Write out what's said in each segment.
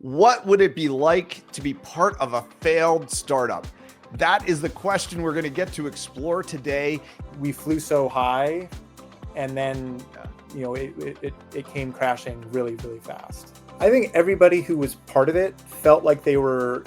What would it be like to be part of a failed startup? That is the question we're going to get to explore today. We flew so high, and then it came crashing really, really fast. I think everybody who was part of it felt like they were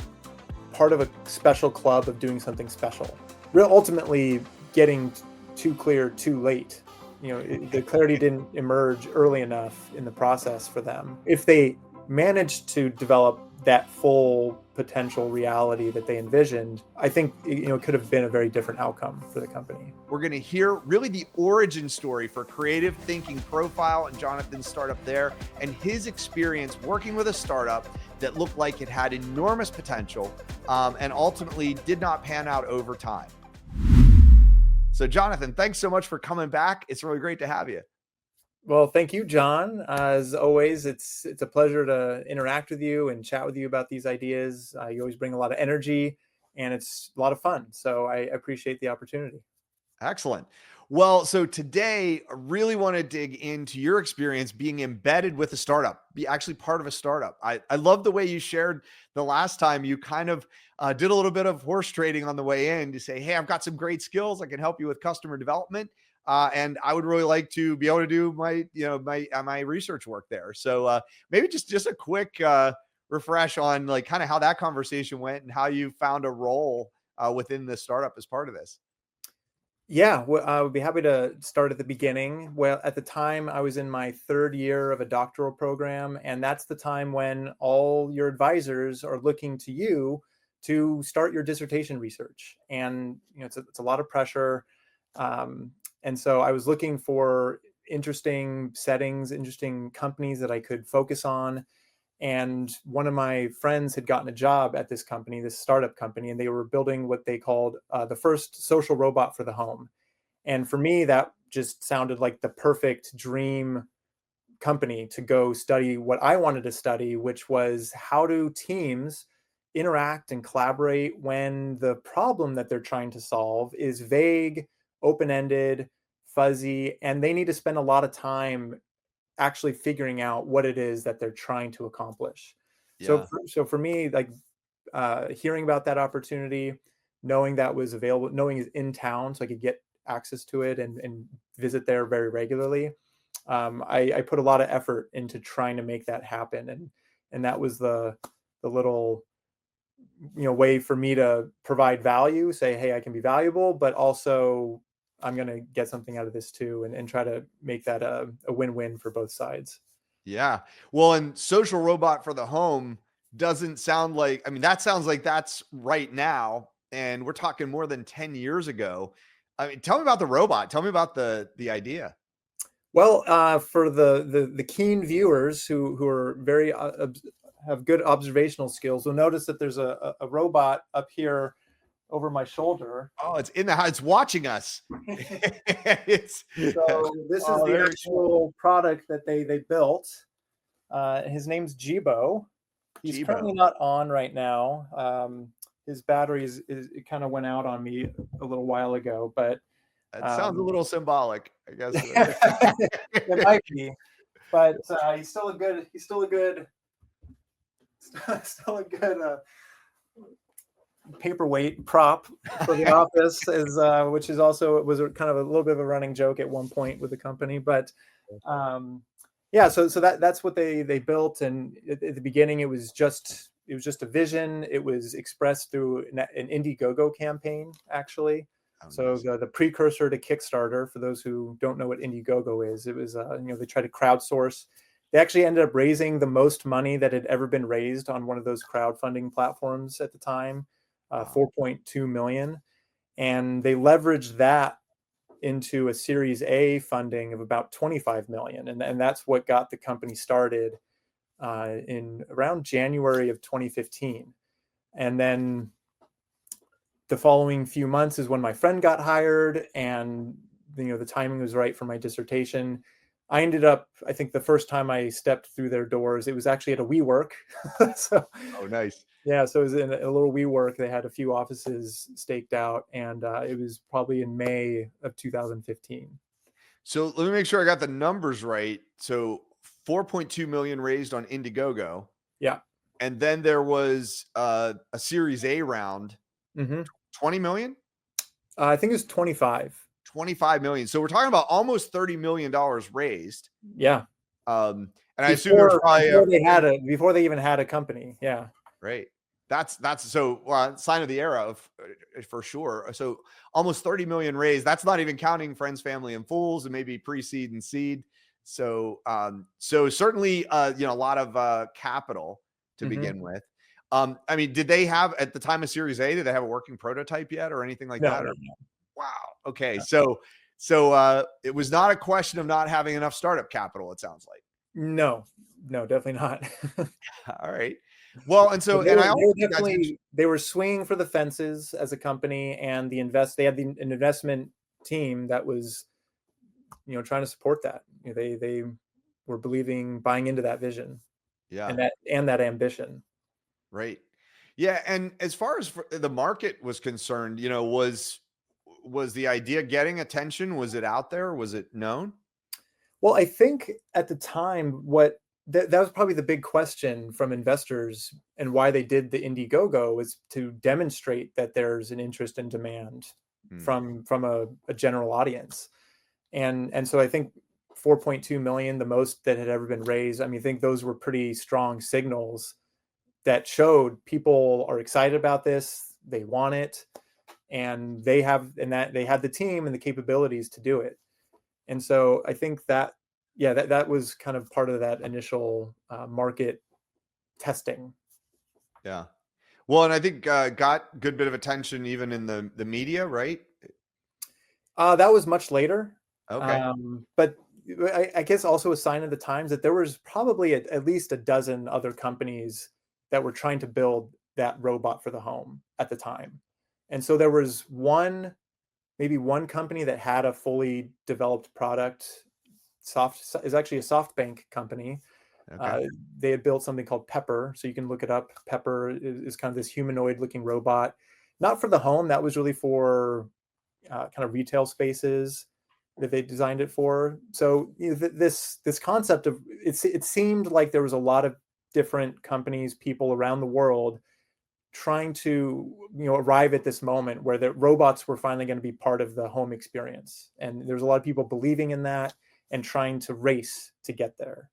part of a special club of doing something special. Ultimately, getting too clear too late. The clarity didn't emerge early enough in the process for them. If they managed to develop that full potential reality that they envisioned, I think it could have been a very different outcome for the company. We're going to hear really the origin story for creative thinking profile and Johnathan's startup there, and his experience working with a startup that looked like it had enormous potential and ultimately did not pan out over time. So Johnathan, thanks so much for coming back. It's really great to have you. Well, thank you, John. As always, it's a pleasure to interact with you and chat with you about these ideas. You always bring a lot of energy, and it's a lot of fun. So I appreciate the opportunity. Excellent. Well, so today I really want to dig into your experience being embedded with a startup, be actually part of a startup. I love the way you shared the last time. You kind of did a little bit of horse trading on the way in to say, hey, I've got some great skills. I can help you with customer development. And I would really like to be able to do my research work there. So maybe just a quick refresh on like kind of how that conversation went and how you found a role within the startup as part of this. Yeah, well, I would be happy to start at the beginning. Well, at the time, I was in my third year of a doctoral program, and that's the time when all your advisors are looking to you to start your dissertation research. And it's a lot of pressure. And so I was looking for interesting settings, interesting companies that I could focus on. And one of my friends had gotten a job at this company, this startup company, and they were building what they called the first social robot for the home. And for me, that just sounded like the perfect dream company to go study what I wanted to study, which was how do teams interact and collaborate when the problem that they're trying to solve is vague, open-ended, fuzzy, and they need to spend a lot of time actually figuring out what it is that they're trying to accomplish. Yeah. So for me, like hearing about that opportunity, knowing that was available, knowing it's in town, so I could get access to it and visit there very regularly. I put a lot of effort into trying to make that happen, and that was the little way for me to provide value. Say, hey, I can be valuable, but also I'm going to get something out of this too, and try to make that a win-win for both sides. Yeah. Well, and social robot for the home doesn't sound like, that sounds like that's right now. And we're talking more than 10 years ago. Tell me about the robot. Tell me about the idea. Well, for the keen viewers who are very have good observational skills, will notice that there's a robot up here over my shoulder. Oh, it's in the house. It's watching us. So this is the actual product that they built. His name's Jibo. He's currently not on right now. His battery it kind of went out on me a little while ago, but that sounds a little symbolic, I guess. It might be, but he's still a good paperweight prop for the office, which is also was kind of a little bit of a running joke at one point with the company. But yeah, so that's what they built, and at the beginning it was just a vision. It was expressed through an Indiegogo campaign, actually. So the precursor to Kickstarter, for those who don't know what Indiegogo is, it was they tried to crowdsource. They actually ended up raising the most money that had ever been raised on one of those crowdfunding platforms at the time. 4.2 million, and they leveraged that into a Series A funding of about 25 million, and that's what got the company started in around January of 2015. And then the following few months is when my friend got hired, and the timing was right for my dissertation. I ended up, I think the first time I stepped through their doors, it was actually at a WeWork. So, oh, nice. Yeah, so it was in a little WeWork. They had a few offices staked out, and it was probably in May of 2015. So let me make sure I got the numbers right. So 4.2 million raised on Indiegogo. Yeah. And then there was a Series A round, Hmm. 20 million, I think it's 25. 25 million. So we're talking about almost $30 million raised. Yeah. And I assume there's probably before they even had a company. Yeah. right. That's so sign of the era of for sure. So almost 30 million raised. That's not even counting friends, family, and fools, and maybe pre-seed and seed. So so certainly a lot of capital to begin with. I mean, did they have at the time of Series A, did they have a working prototype yet or anything like that? No. Wow. Okay. So it was not a question of not having enough startup capital, it sounds like. No, definitely not. All right. Well, and so they were swinging for the fences as a company, and they had an investment team that was, trying to support that. They were buying into that vision, yeah, and that ambition. right. Yeah, and as far as the market was concerned, was the idea getting attention? Was it out there? Was it known? Well, I think at the time, that was probably the big question from investors, and why they did the Indiegogo was to demonstrate that there's an interest and demand from a general audience. And so I think 4.2 million, the most that had ever been raised. I mean, I think those were pretty strong signals that showed people are excited about this, they want it, and that they had the team and the capabilities to do it. And so I think that was kind of part of that initial market testing. Yeah. Well, and I think got good bit of attention even in the media, right? That was much later. Okay. But I guess also a sign of the times that there was probably at least a dozen other companies that were trying to build that robot for the home at the time. And so there was maybe one company that had a fully developed product. Is actually a SoftBank company. Okay. They had built something called Pepper, so you can look it up. Pepper is kind of this humanoid-looking robot, not for the home. That was really for kind of retail spaces that they designed it for. So this concept of it seemed like there was a lot of different companies, people around the world trying to arrive at this moment where the robots were finally going to be part of the home experience, and there's a lot of people believing in that and trying to race to get there.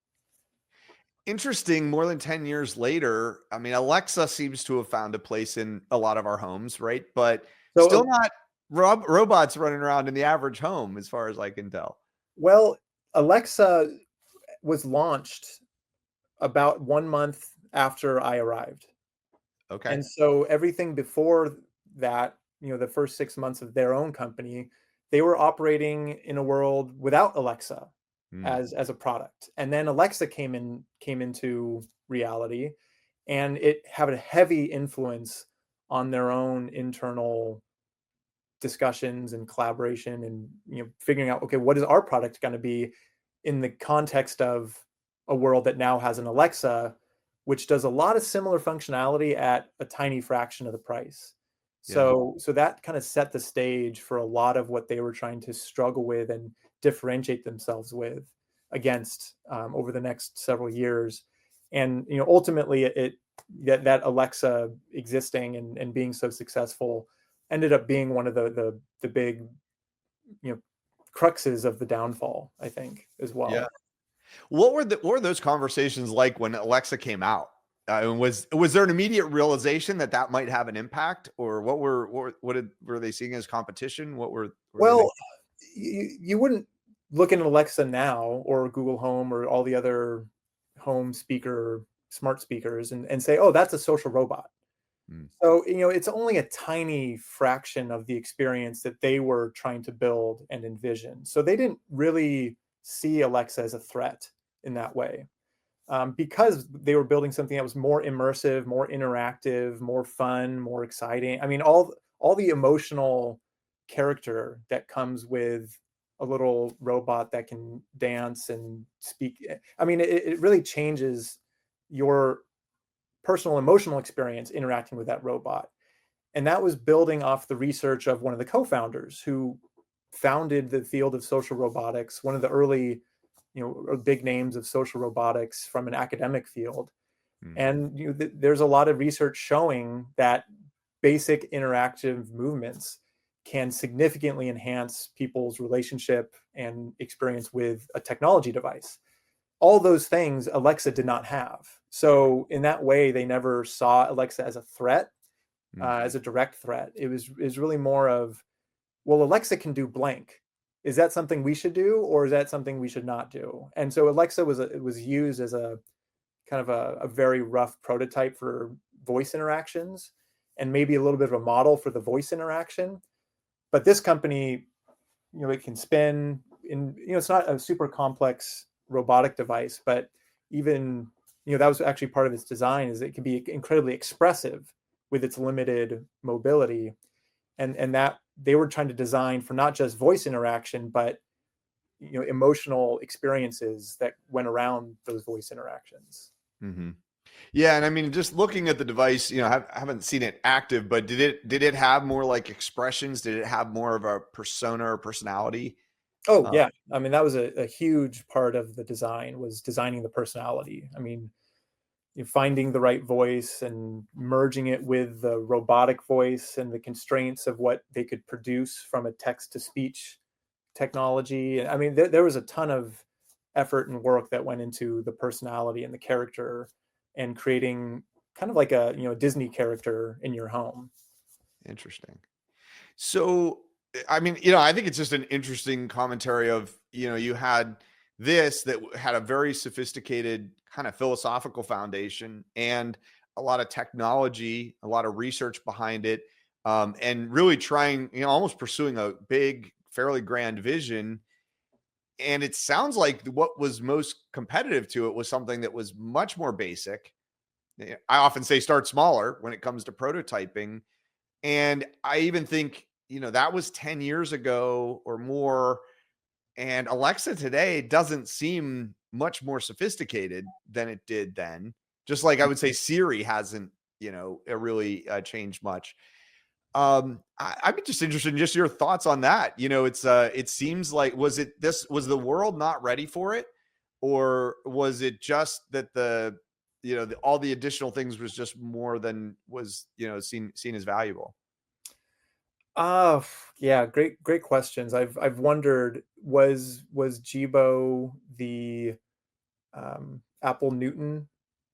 Interesting. More than 10 years later, I mean, Alexa seems to have found a place in a lot of our homes, right? But still not robots running around in the average home, as far as I can tell. Well, Alexa was launched about 1 month after I arrived. Okay. And so everything before that, the first 6 months of their own company, they were operating in a world without Alexa as a product. And then Alexa came into reality, and it had a heavy influence on their own internal discussions and collaboration, and figuring out, okay, what is our product going to be in the context of a world that now has an Alexa, which does a lot of similar functionality at a tiny fraction of the price. So that kind of set the stage for a lot of what they were trying to struggle with and differentiate themselves with against over the next several years. And ultimately, that Alexa existing and being so successful ended up being one of the big cruxes of the downfall, I think, as well. Yeah. What were those conversations like when Alexa came out? Was there an immediate realization that might have an impact, or what were they seeing as competition? Well, you wouldn't look at Alexa now or Google Home or all the other home speaker smart speakers and say, oh, that's a social robot. So it's only a tiny fraction of the experience that they were trying to build and envision. So they didn't really see Alexa as a threat in that way. Because they were building something that was more immersive, more interactive, more fun, more exciting. I mean, all the emotional character that comes with a little robot that can dance and speak. I mean, it really changes your personal emotional experience interacting with that robot. And that was building off the research of one of the co-founders who founded the field of social robotics, one of the early big names of social robotics from an academic field. Mm. And there's a lot of research showing that basic interactive movements can significantly enhance people's relationship and experience with a technology device. All those things Alexa did not have. So in that way, they never saw Alexa as a threat, Mm. as a direct threat. It was really more of, well, Alexa can do blank. Is that something we should do, or is that something we should not do? And so Alexa was used as a kind of a very rough prototype for voice interactions, and maybe a little bit of a model for the voice interaction. But this company, it can spin in, it's not a super complex robotic device, but even, that was actually part of its design, is it can be incredibly expressive with its limited mobility. And that they were trying to design for not just voice interaction, but, emotional experiences that went around those voice interactions. Mm-hmm. Yeah, and I mean, just looking at the device, I haven't seen it active, but did it have more like expressions? Did it have more of a persona or personality? Oh yeah, I mean, that was a huge part of the design, was designing the personality. I mean, finding the right voice and merging it with the robotic voice and the constraints of what they could produce from a text to speech technology. I mean, there was a ton of effort and work that went into the personality and the character, and creating kind of like a Disney character in your home. Interesting. So, I mean, I think it's just an interesting commentary of, you had this that had a very sophisticated kind of philosophical foundation and a lot of technology, a lot of research behind it, and really trying, almost pursuing a big, fairly grand vision. And it sounds like what was most competitive to it was something that was much more basic. I often say start smaller when it comes to prototyping. And I even think, that was 10 years ago or more. And Alexa today doesn't seem much more sophisticated than it did then. Just like I would say Siri hasn't, really changed much. I'd be just interested in just your thoughts on that. It seems like, was the world not ready for it? Or was it just that all the additional things was just more than was, seen as valuable? Yeah, great questions. I've wondered, was Jibo the Apple Newton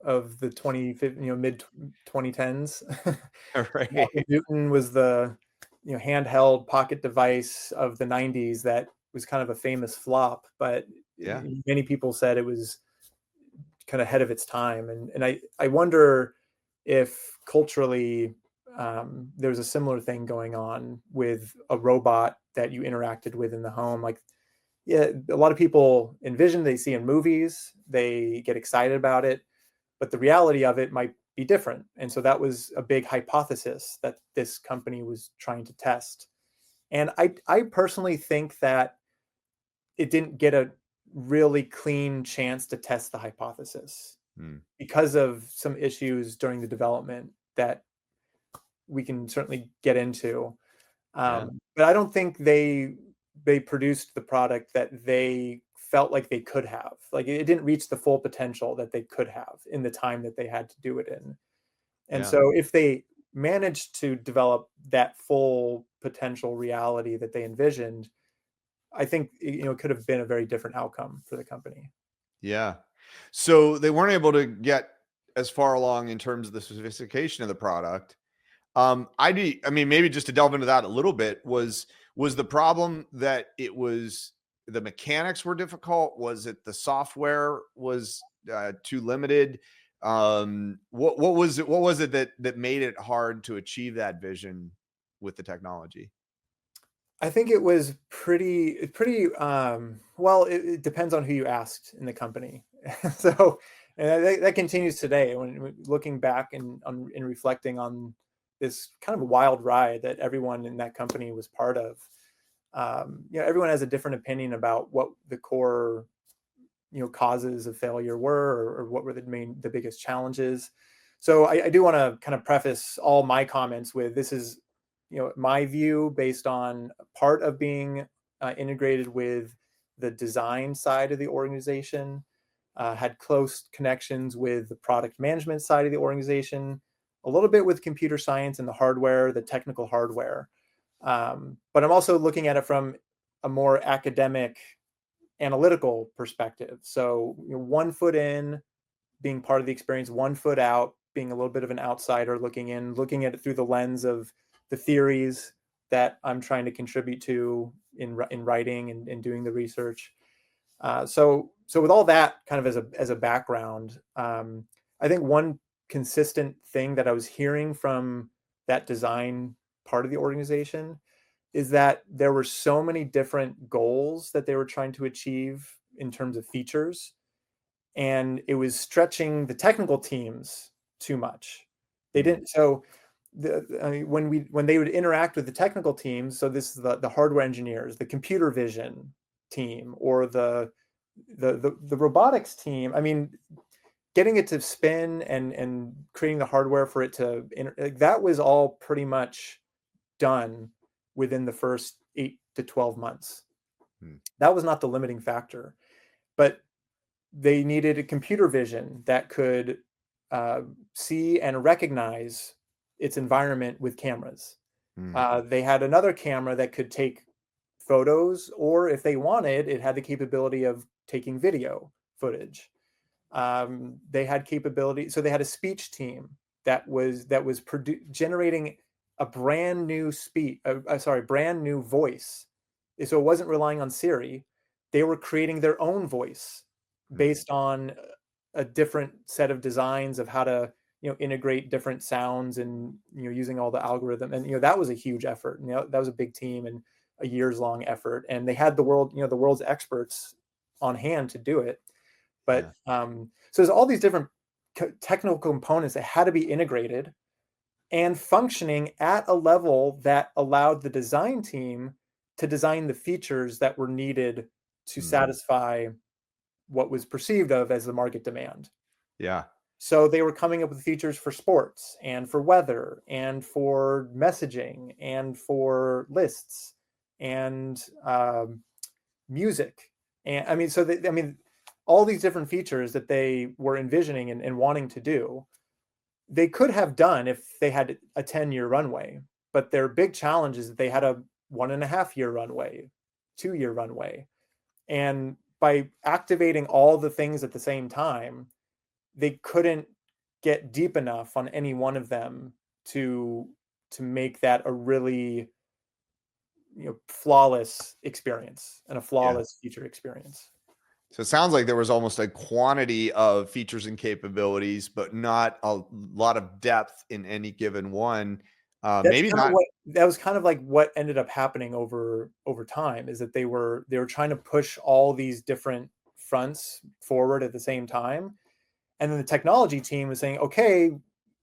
of the mid 2010s? Right. Apple Newton was the handheld pocket device of the 90s that was kind of a famous flop, but Yeah. many people said it was kind of ahead of its time. And I wonder if culturally there's a similar thing going on with a robot that you interacted with in the home. Like, yeah, a lot of people envision, they see in movies, they get excited about it, but the reality of it might be different. And so that was a big hypothesis that this company was trying to test. And I personally think that it didn't get a really clean chance to test the hypothesis Mm. because of some issues during the development that we can certainly get into. Yeah. But I don't think they produced the product that they felt like they could have. Like, it didn't reach the full potential that they could have in the time that they had to do it in. And Yeah. so if they managed to develop that full potential reality that they envisioned, I think it could have been a very different outcome for the company. Yeah. So they weren't able to get as far along in terms of the sophistication of the product. I mean, maybe just to delve into that a little bit, was the problem that the mechanics were difficult? Was it the software was too limited? What was it that made it hard to achieve that vision with the technology? I think it was pretty well, it depends on who you asked in the company. So, and that continues today when looking back and in reflecting on this kind of a wild ride that everyone in that company was part of. Everyone has a different opinion about what the core causes of failure were, or what were the biggest challenges. So I do want to kind of preface all my comments with, this is my view based on part of being integrated with the design side of the organization. had close connections with the product management side of the organization, a little bit with computer science and the hardware, the technical hardware. But I'm also looking at it from a more academic, analytical perspective. So, you know, 1 foot in, being part of the experience, 1 foot out, being a little bit of an outsider looking in, looking at it through the lens of the theories that I'm trying to contribute to in writing and doing the research. So with all that kind of as a background, I think one consistent thing that I was hearing from that design part of the organization is that there were so many different goals that they were trying to achieve in terms of features, and it was stretching the technical teams too much. They didn't. So I mean, when they would interact with the technical teams, so this is the hardware engineers, the computer vision team, or the robotics team. I mean, getting it to spin and creating the hardware for it to like, that was all pretty much done within the first 8 to 12 months. That was not the limiting factor, but they needed a computer vision that could see and recognize its environment with cameras. They had another camera that could take photos, or if they wanted, it had the capability of taking video footage. They had capability, so they had a speech team that was generating a brand new brand new voice. So it wasn't relying on Siri. They were creating their own voice based on a different set of designs of how to, you know, integrate different sounds, and, you know, using all the algorithm. And, you know, that was a huge effort. You know, that was a big team and a years long effort. And they had the world's experts on hand to do it. But so there's all these different technical components that had to be integrated and functioning at a level that allowed the design team to design the features that were needed to satisfy what was perceived of as the market demand. Yeah. So they were coming up with features for sports and for weather and for messaging and for lists and music. And I mean, all these different features that they were envisioning and wanting to do, they could have done if they had a 10-year runway. But their big challenge is that they had a 1.5-year runway, 2-year runway. And by activating all the things at the same time, they couldn't get deep enough on any one of them to make that a really, you know, flawless experience and a flawless feature experience. So it sounds like there was almost a quantity of features and capabilities, but not a lot of depth in any given one. Maybe not. That was kind of like what ended up happening over time, is that they were trying to push all these different fronts forward at the same time. And then the technology team was saying, okay,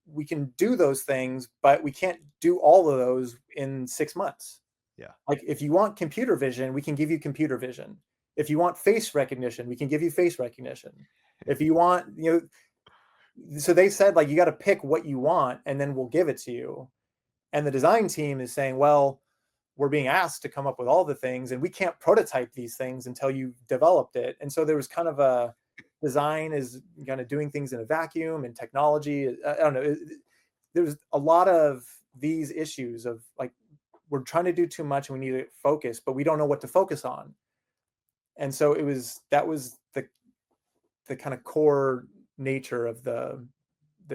we can do those things, but we can't do all of those in 6 months. Yeah. Like, if you want computer vision, we can give you computer vision. If you want face recognition, we can give you face recognition. If you want, you know, so they said, like, you got to pick what you want and then we'll give it to you. And the design team is saying, well, we're being asked to come up with all the things and we can't prototype these things until you've developed it. And so there was kind of a design is kind of doing things in a vacuum, and technology, I don't know. There's a lot of these issues of, like, we're trying to do too much and we need to focus, but we don't know what to focus on. And so that was the kind of core nature of the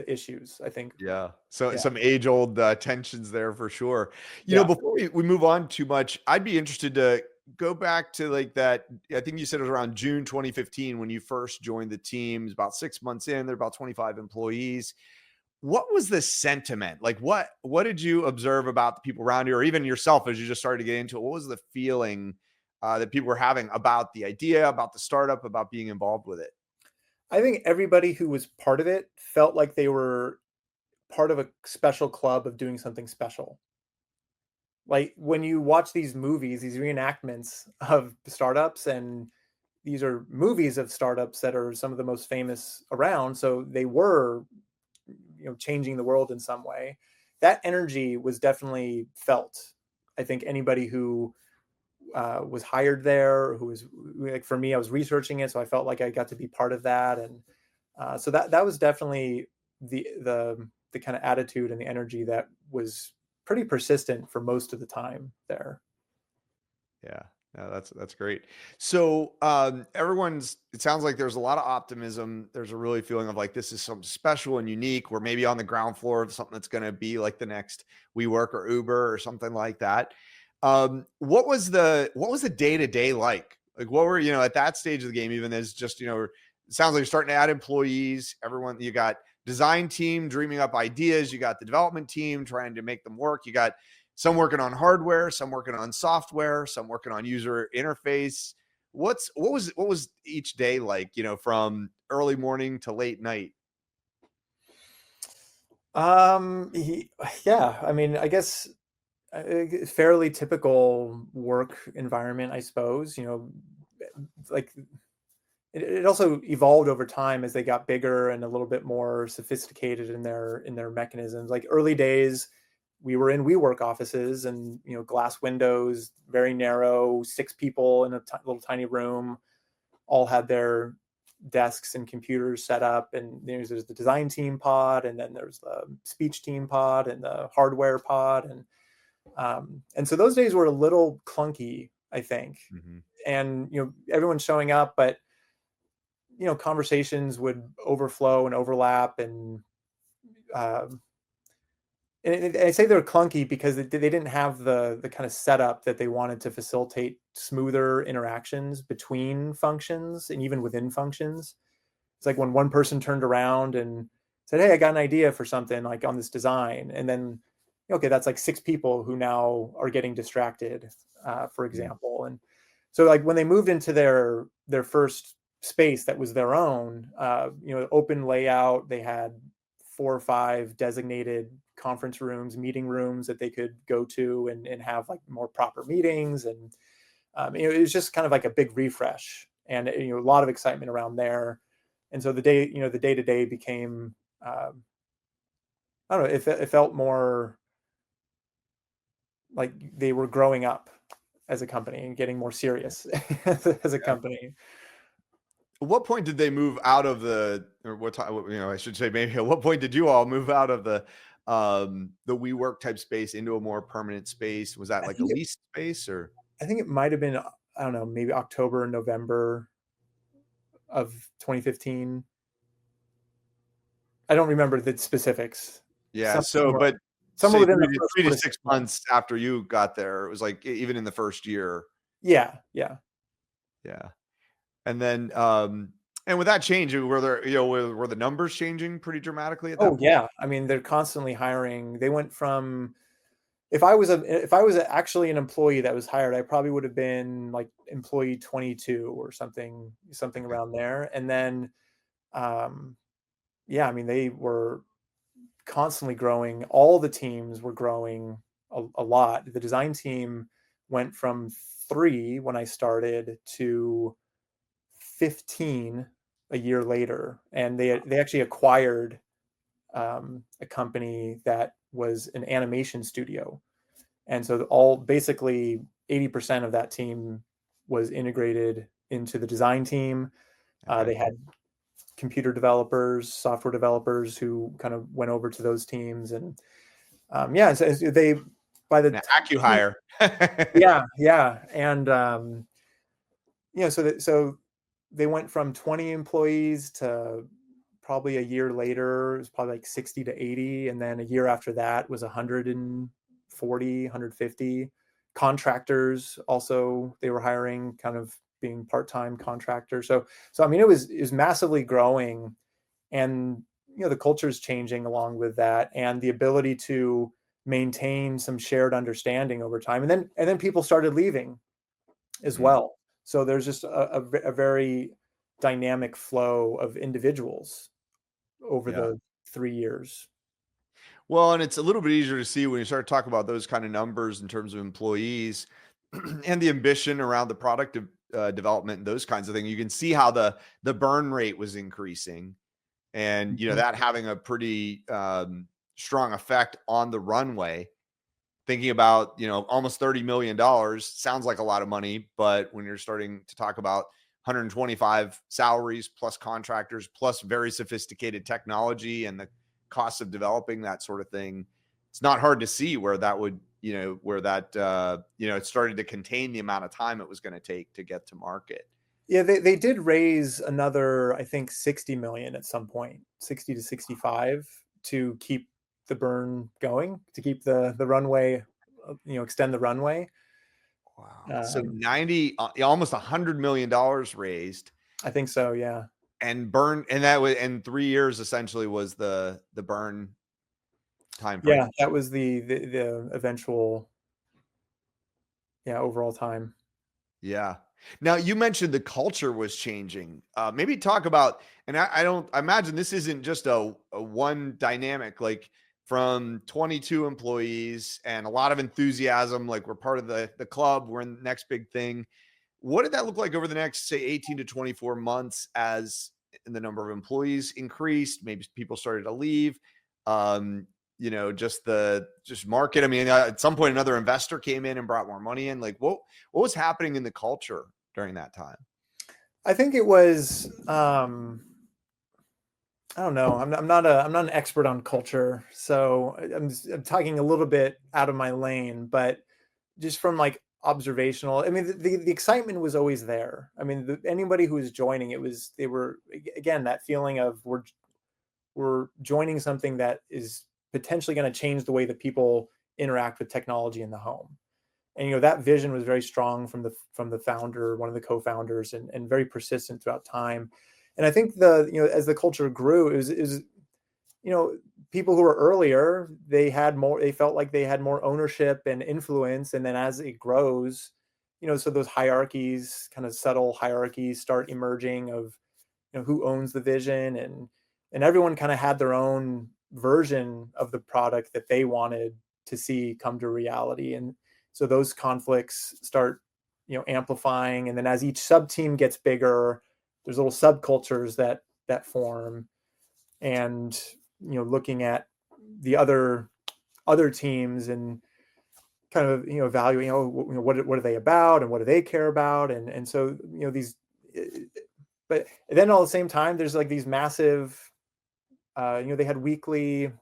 issues, I think. Yeah. So some age old tensions there for sure. You Yeah. know, before we move on too much, I'd be interested to go back to, like, that. I think you said it was around June 2015 when you first joined the team. About 6 months in, there are about 25 employees. What was the sentiment? Like, what did you observe about the people around you, or even yourself as you just started to get into it? What was the feeling that people were having about the idea, about the startup, about being involved with it? I think everybody who was part of it felt like they were part of a special club of doing something special. Like, when you watch these movies, these reenactments of startups, and these are movies of startups that are some of the most famous around, so they were, you know, changing the world in some way. That energy was definitely felt. I think anybody who was hired there, who was like, for me, I was researching it, so I felt like I got to be part of that. And so that was definitely the kind of attitude and the energy that was pretty persistent for most of the time there. Yeah. No, that's great. So it sounds like there's a lot of optimism. There's a really feeling of like this is something special and unique. We're maybe on the ground floor of something that's going to be like the next WeWork or Uber or something like that. What was the day-to-day like? Like what were, at that stage of the game, even as just, it sounds like you're starting to add employees, everyone, you got design team dreaming up ideas, you got the development team trying to make them work, you got some working on hardware, some working on software, some working on user interface. What was each day like, from early morning to late night? Yeah, I mean, I guess fairly typical work environment, I suppose. Like it also evolved over time as they got bigger and a little bit more sophisticated in their mechanisms. Like early days, we were in WeWork offices, and glass windows, very narrow, 6 people in a little tiny room, all had their desks and computers set up. And there's the design team pod, and then there's the speech team pod and the hardware pod, and so those days were a little clunky, I think. Mm-hmm. And everyone's showing up, but conversations would overflow and overlap, and I say they're clunky because they didn't have the kind of setup that they wanted to facilitate smoother interactions between functions and even within functions. It's like when one person turned around and said, "Hey, I got an idea for something like on this design," and then okay, that's like 6 people who now are getting distracted, for example. And so like when they moved into their first space that was their own, open layout, they had 4 or 5 designated conference rooms, meeting rooms that they could go to and have like more proper meetings. And it was just kind of like a big refresh, and a lot of excitement around there. And so the day-to-day became, I don't know, it felt more like they were growing up as a company and getting more serious as a company. At what point did they move out of or what time, I should say, maybe at what point did you all move out of the WeWork type space into a more permanent space? Was that like a leased space or? I think it might've been, I don't know, maybe October, November of 2015. I don't remember the specifics. Yeah. Somewhere within the first 3 to 6 months after you got there, it was like even in the first year. Yeah. And then, and with that change, were there, were the numbers changing pretty dramatically at that point? Yeah. I mean, they're constantly hiring. They went from, if I was actually an employee that was hired, I probably would have been like employee 22 or something around there. And then, I mean, they were constantly growing. All the teams were growing a lot. The design team went from 3 when I started to 15 a year later, and they actually acquired a company that was an animation studio, and so all basically 80% of that team was integrated into the design team. They had computer developers, software developers who kind of went over to those teams, and so they by the acquihire. And so they went from 20 employees to probably a year later, it was probably like 60 to 80. And then a year after that was 140, 150 contractors. Also, they were hiring, kind of being part-time contractors. So I mean, it was massively growing, and the culture is changing along with that, and the ability to maintain some shared understanding over time. And then people started leaving as well. So there's just a very dynamic flow of individuals over the 3 years. Well, and it's a little bit easier to see when you start talking about those kind of numbers in terms of employees and the ambition around the product development and those kinds of things. You can see how the burn rate was increasing, and that having a pretty strong effect on the runway. thinking about, almost $30 million sounds like a lot of money, but when you're starting to talk about 125 salaries plus contractors plus very sophisticated technology and the cost of developing that sort of thing, it's not hard to see where that would, it started to contain the amount of time it was going to take to get to market. Yeah, they did raise another, I think, 60 million at some point, 60 to 65, to keep the burn going, to keep the runway, extend the runway. Wow. So 90, almost $100 million raised. I think so, yeah. And burn, and that was, and 3 years essentially was the burn time frame. Yeah, that was the eventual, overall time. Yeah. Now you mentioned the culture was changing. Maybe talk about, and I imagine this isn't just a one dynamic, like from 22 employees and a lot of enthusiasm, like we're part of the club, we're in the next big thing. What did that look like over the next, say, 18 to 24 months as the number of employees increased? Maybe people started to leave. Just market. I mean, at some point, another investor came in and brought more money in. Like, what was happening in the culture during that time? I think it was, I don't know. I'm not an expert on culture, so I'm talking a little bit out of my lane, but just from like observational. I mean, the excitement was always there. I mean, anybody who was joining, they were, again, that feeling of we're joining something that is potentially going to change the way that people interact with technology in the home. And, that vision was very strong from the founder, one of the co-founders, and very persistent throughout time. And I think as the culture grew, it was people who were earlier, they felt like they had more ownership and influence. And then as it grows, so those hierarchies, kind of subtle hierarchies, start emerging of, who owns the vision, and everyone kind of had their own version of the product that they wanted to see come to reality. And so those conflicts start, amplifying. And then as each sub team gets bigger, there's little subcultures that form, and, looking at the other teams and kind of, evaluating, what are they about and what do they care about? And so, but then all at the same time, there's like these massive, they had weekly,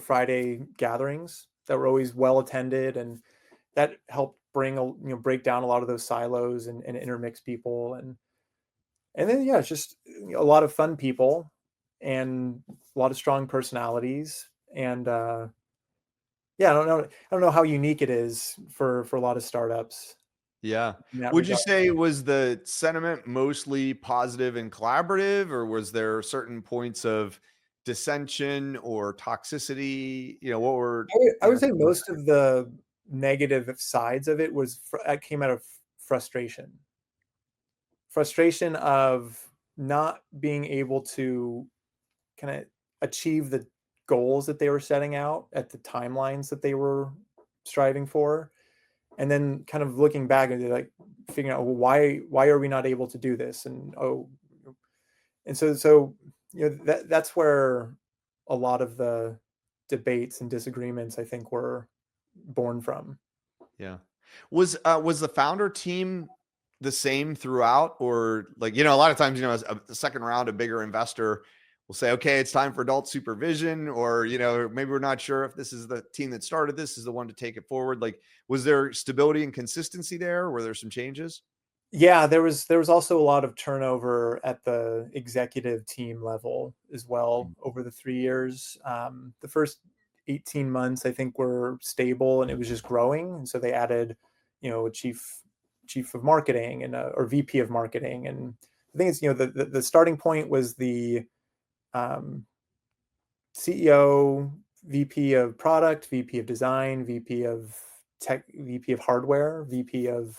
Friday gatherings that were always well attended, and that helped break down a lot of those silos and intermix people. And then, it's just a lot of fun people and a lot of strong personalities. And, I don't know how unique it is for a lot of startups. Yeah. Would you say was the sentiment mostly positive and collaborative, or was there certain points of dissension or toxicity? What were? I would say most of the negative sides of it came out of frustration of not being able to kind of achieve the goals that they were setting out at the timelines that they were striving for. And then kind of looking back and like figuring out, well, why are we not able to do this? And so that's where a lot of the debates and disagreements, I think, were born from. Yeah. Was the founder team the same throughout, or like, a lot of times, as the second round, a bigger investor will say, okay, it's time for adult supervision, or, maybe we're not sure if this is the team that started this is the one to take it forward. Like, was there stability and consistency there? Were there some changes? Yeah, there was also a lot of turnover at the executive team level as well over the 3 years. The first 18 months, I think, were stable, and it was just growing. And so they added, a chief of marketing and or VP of marketing. And I think it's, the starting point was the CEO, VP of product, VP of design, VP of tech, VP of hardware, VP of,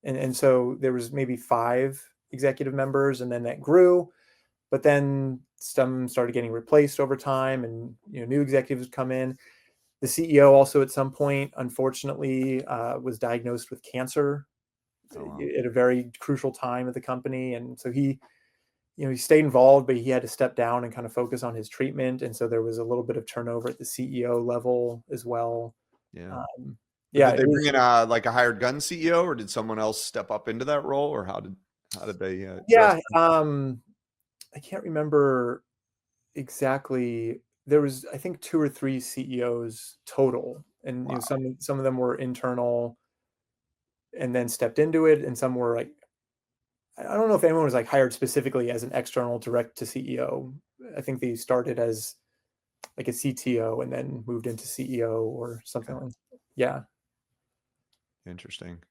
and so there was maybe 5 executive members, and then that grew, but then some started getting replaced over time, and new executives would come in. The CEO also at some point, unfortunately, was diagnosed with cancer at a very crucial time at the company, and so he he stayed involved, but he had to step down and kind of focus on his treatment. And so there was a little bit of turnover at the CEO level as well. Yeah. Um, But yeah, did they bring in like a hired gun CEO, or did someone else step up into that role, or how did they dress? yeah. I can't remember exactly. There was, I think, 2 or 3 CEOs total, and Wow. some of them were internal and then stepped into it, and some were like, I don't know if anyone was like hired specifically as an external direct to CEO. I think they started as like a CTO and then moved into CEO or something Okay. like that. Yeah. Interesting.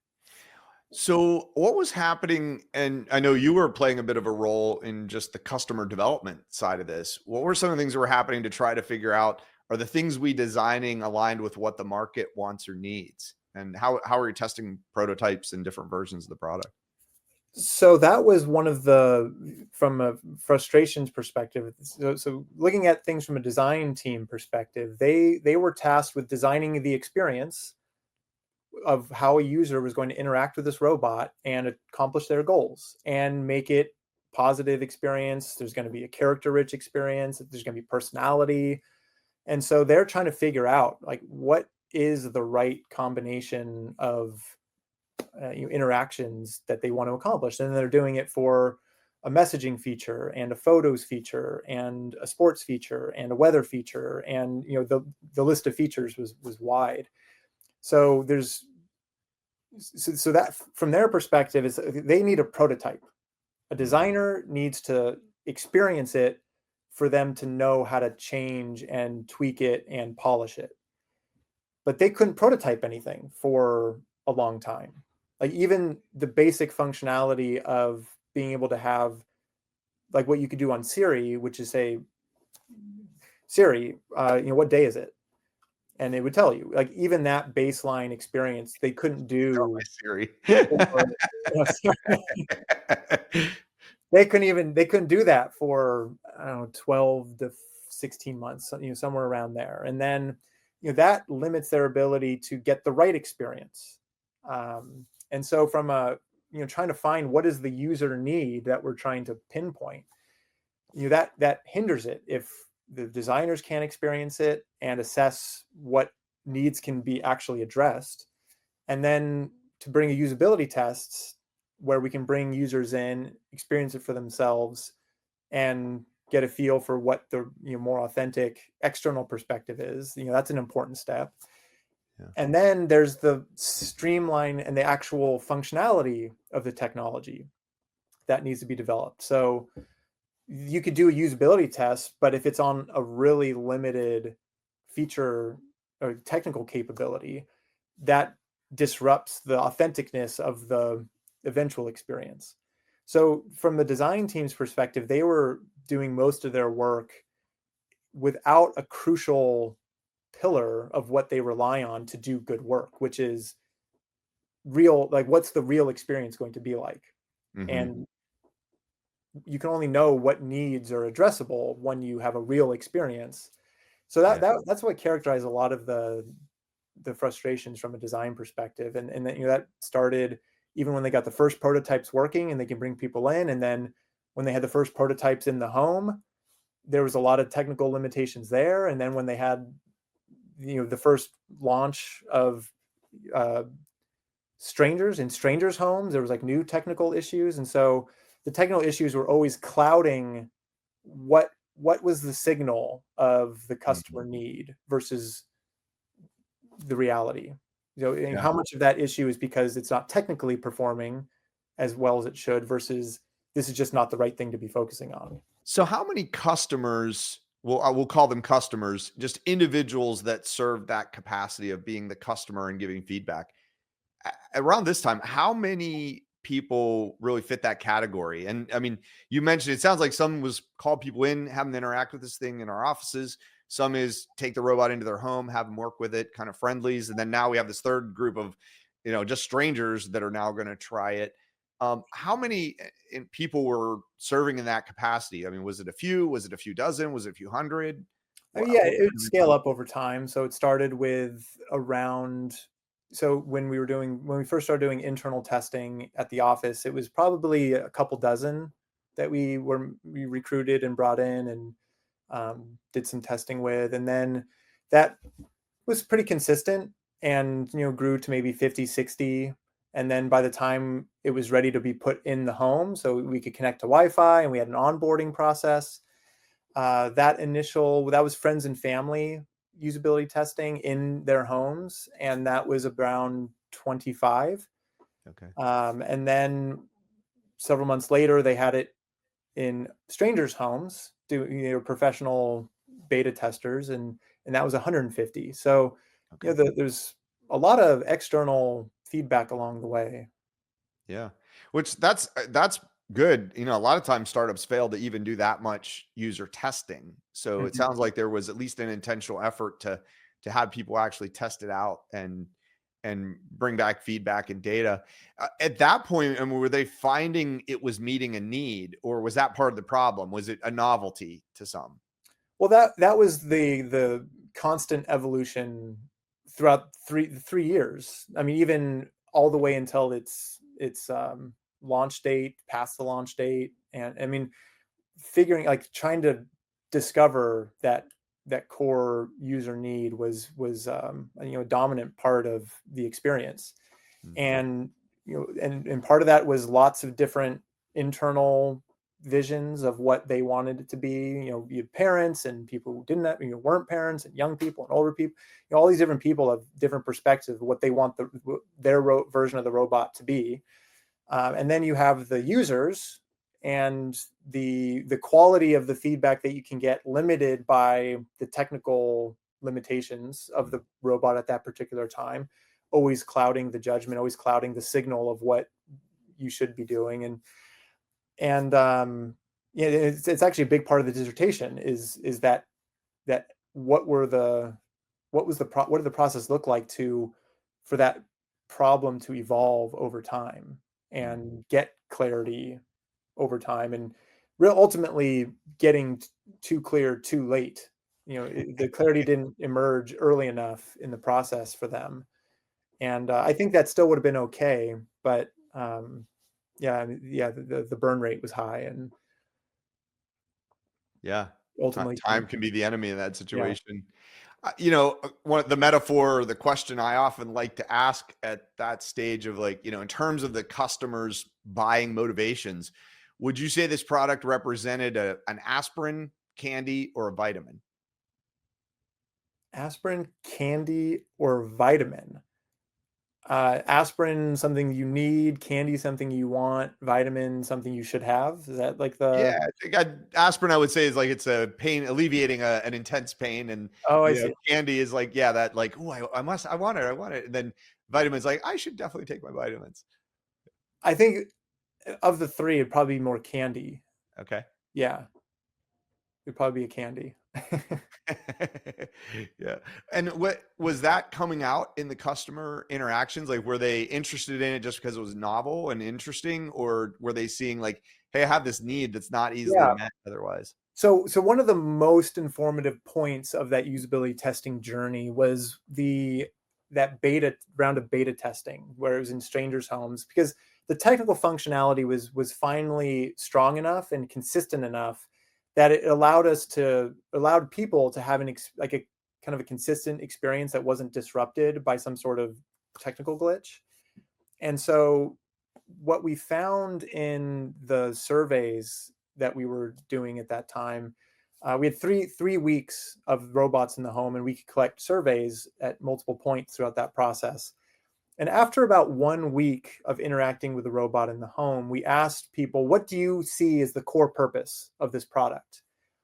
So what was happening? And I know you were playing a bit of a role in just the customer development side of this. What were some of the things that were happening to try to figure out, are the things we designing aligned with what the market wants or needs? And how are you testing prototypes and different versions of the product? So that was one of from a frustrations perspective. So looking at things from a design team perspective, they were tasked with designing the experience of how a user was going to interact with this robot and accomplish their goals and make it positive experience. There's going to be a character rich experience. There's going to be personality. And so they're trying to figure out like what is the right combination of interactions that they want to accomplish. And they're doing it for a messaging feature and a photos feature and a sports feature and a weather feature. And the list of features was wide. So so that from their perspective is they need a prototype. A designer needs to experience it for them to know how to change and tweak it and polish it. But they couldn't prototype anything for a long time. Like even the basic functionality of being able to have like what you could do on Siri, which is say, Siri, what day is it? And it would tell you. Like even that baseline experience, they couldn't Oh, my do. Siri. They couldn't do that for, I don't know, 12 to 16 months, somewhere around there. And then, that limits their ability to get the right experience. And so from trying to find what is the user need that we're trying to pinpoint, that hinders it if the designers can't experience it and assess what needs can be actually addressed. And then to bring a usability tests where we can bring users in, experience it for themselves, and get a feel for what the more authentic external perspective is. That's an important step. Yeah. And then there's the streamline and the actual functionality of the technology that needs to be developed. So you could do a usability test, but if it's on a really limited feature or technical capability, that disrupts the authenticness of the eventual experience. So from the design team's perspective, they were doing most of their work without a crucial pillar of what they rely on to do good work, which is real, like what's the real experience going to be like? Mm-hmm. And you can only know what needs are addressable when you have a real experience. So that's what characterized a lot of the frustrations from a design perspective. And then, that started even when they got the first prototypes working and they can bring people in. And then when they had the first prototypes in the home, there was a lot of technical limitations there. And then when they had, the first launch of strangers in strangers' homes, there was like new technical issues. And so the technical issues were always clouding what was the signal of the customer need versus the reality. And how much of that issue is because it's not technically performing as well as it should versus this is just not the right thing to be focusing on. So how many customers, well, I will call them customers, just individuals that serve that capacity of being the customer and giving feedback? Around this time, how many people really fit that category? And I mean, you mentioned, it sounds like some was call people in, have them interact with this thing in our offices. Some is take the robot into their home, have them work with it, kind of friendlies. And then now we have this third group of, just strangers that are now going to try it. How many people were serving in that capacity? I mean, was it a few? Was it a few dozen? Was it a few hundred? Yeah, it would scale up over time. So it started with around, so when we first started doing internal testing at the office, it was probably a couple dozen that we recruited and brought in and did some testing with. And then that was pretty consistent and, grew to maybe 50, 60. And then by the time it was ready to be put in the home, so we could connect to Wi-Fi and we had an onboarding process, that was friends and family usability testing in their homes. And that was around 25. Okay. And then several months later, they had it in strangers' homes, professional beta testers, and that was 150. So, Okay. there's a lot of external feedback along the way. Yeah. Which that's good. A lot of times startups fail to even do that much user testing. So it sounds like there was at least an intentional effort to have people actually test it out and bring back feedback and data. At that point, were they finding it was meeting a need, or was that part of the problem? Was it a novelty to some? Well, that was the constant evolution throughout three years. I mean, even all the way until its launch date, past the launch date, and I mean, trying to discover that core user need was a dominant part of the experience. And and part of that was lots of different internal visions of what they wanted it to be. You had parents and people who didn't have, weren't parents, and young people and older people. All these different people have different perspectives of what they want their version of the robot to be. And then you have the users, and the quality of the feedback that you can get limited by the technical limitations of the robot at that particular time, always clouding the judgment, always clouding the signal of what you should be doing. And yeah, it's actually a big part of the dissertation is that what did the process look like for that problem to evolve over time and get clarity over time, and ultimately getting too clear too late. The clarity didn't emerge early enough in the process for them. And I think that still would have been okay, but the burn rate was high, and Yeah. ultimately, Time can be the enemy in that yeah. situation. One of the metaphor or the question I often like to ask at that stage of in terms of the customers' buying motivations, would you say this product represented an aspirin, candy, or a vitamin? Aspirin, candy, or vitamin? Aspirin, something you need; candy, something you want; vitamin, something you should have. Is that like the? Yeah, I think aspirin, I would say, is it's a pain alleviating an intense pain, and Oh, I see. candy is that oh, I want it, and then vitamins I should definitely take my vitamins. I think of the three, it'd probably be more candy. Okay. Yeah, it'd probably be a candy. Yeah. And what was that coming out in the customer interactions? Were they interested in it just because it was novel and interesting, or were they seeing hey, I have this need that's not easily met otherwise? So one of the most informative points of that usability testing journey was that beta round of beta testing, where it was in strangers' homes, because the technical functionality was finally strong enough and consistent enough that it allowed people to have a kind of a consistent experience that wasn't disrupted by some sort of technical glitch. And so what we found in the surveys that we were doing at that time, we had three weeks of robots in the home, and we could collect surveys at multiple points throughout that process. And after about 1 week of interacting with the robot in the home, we asked people, what do you see as the core purpose of this product?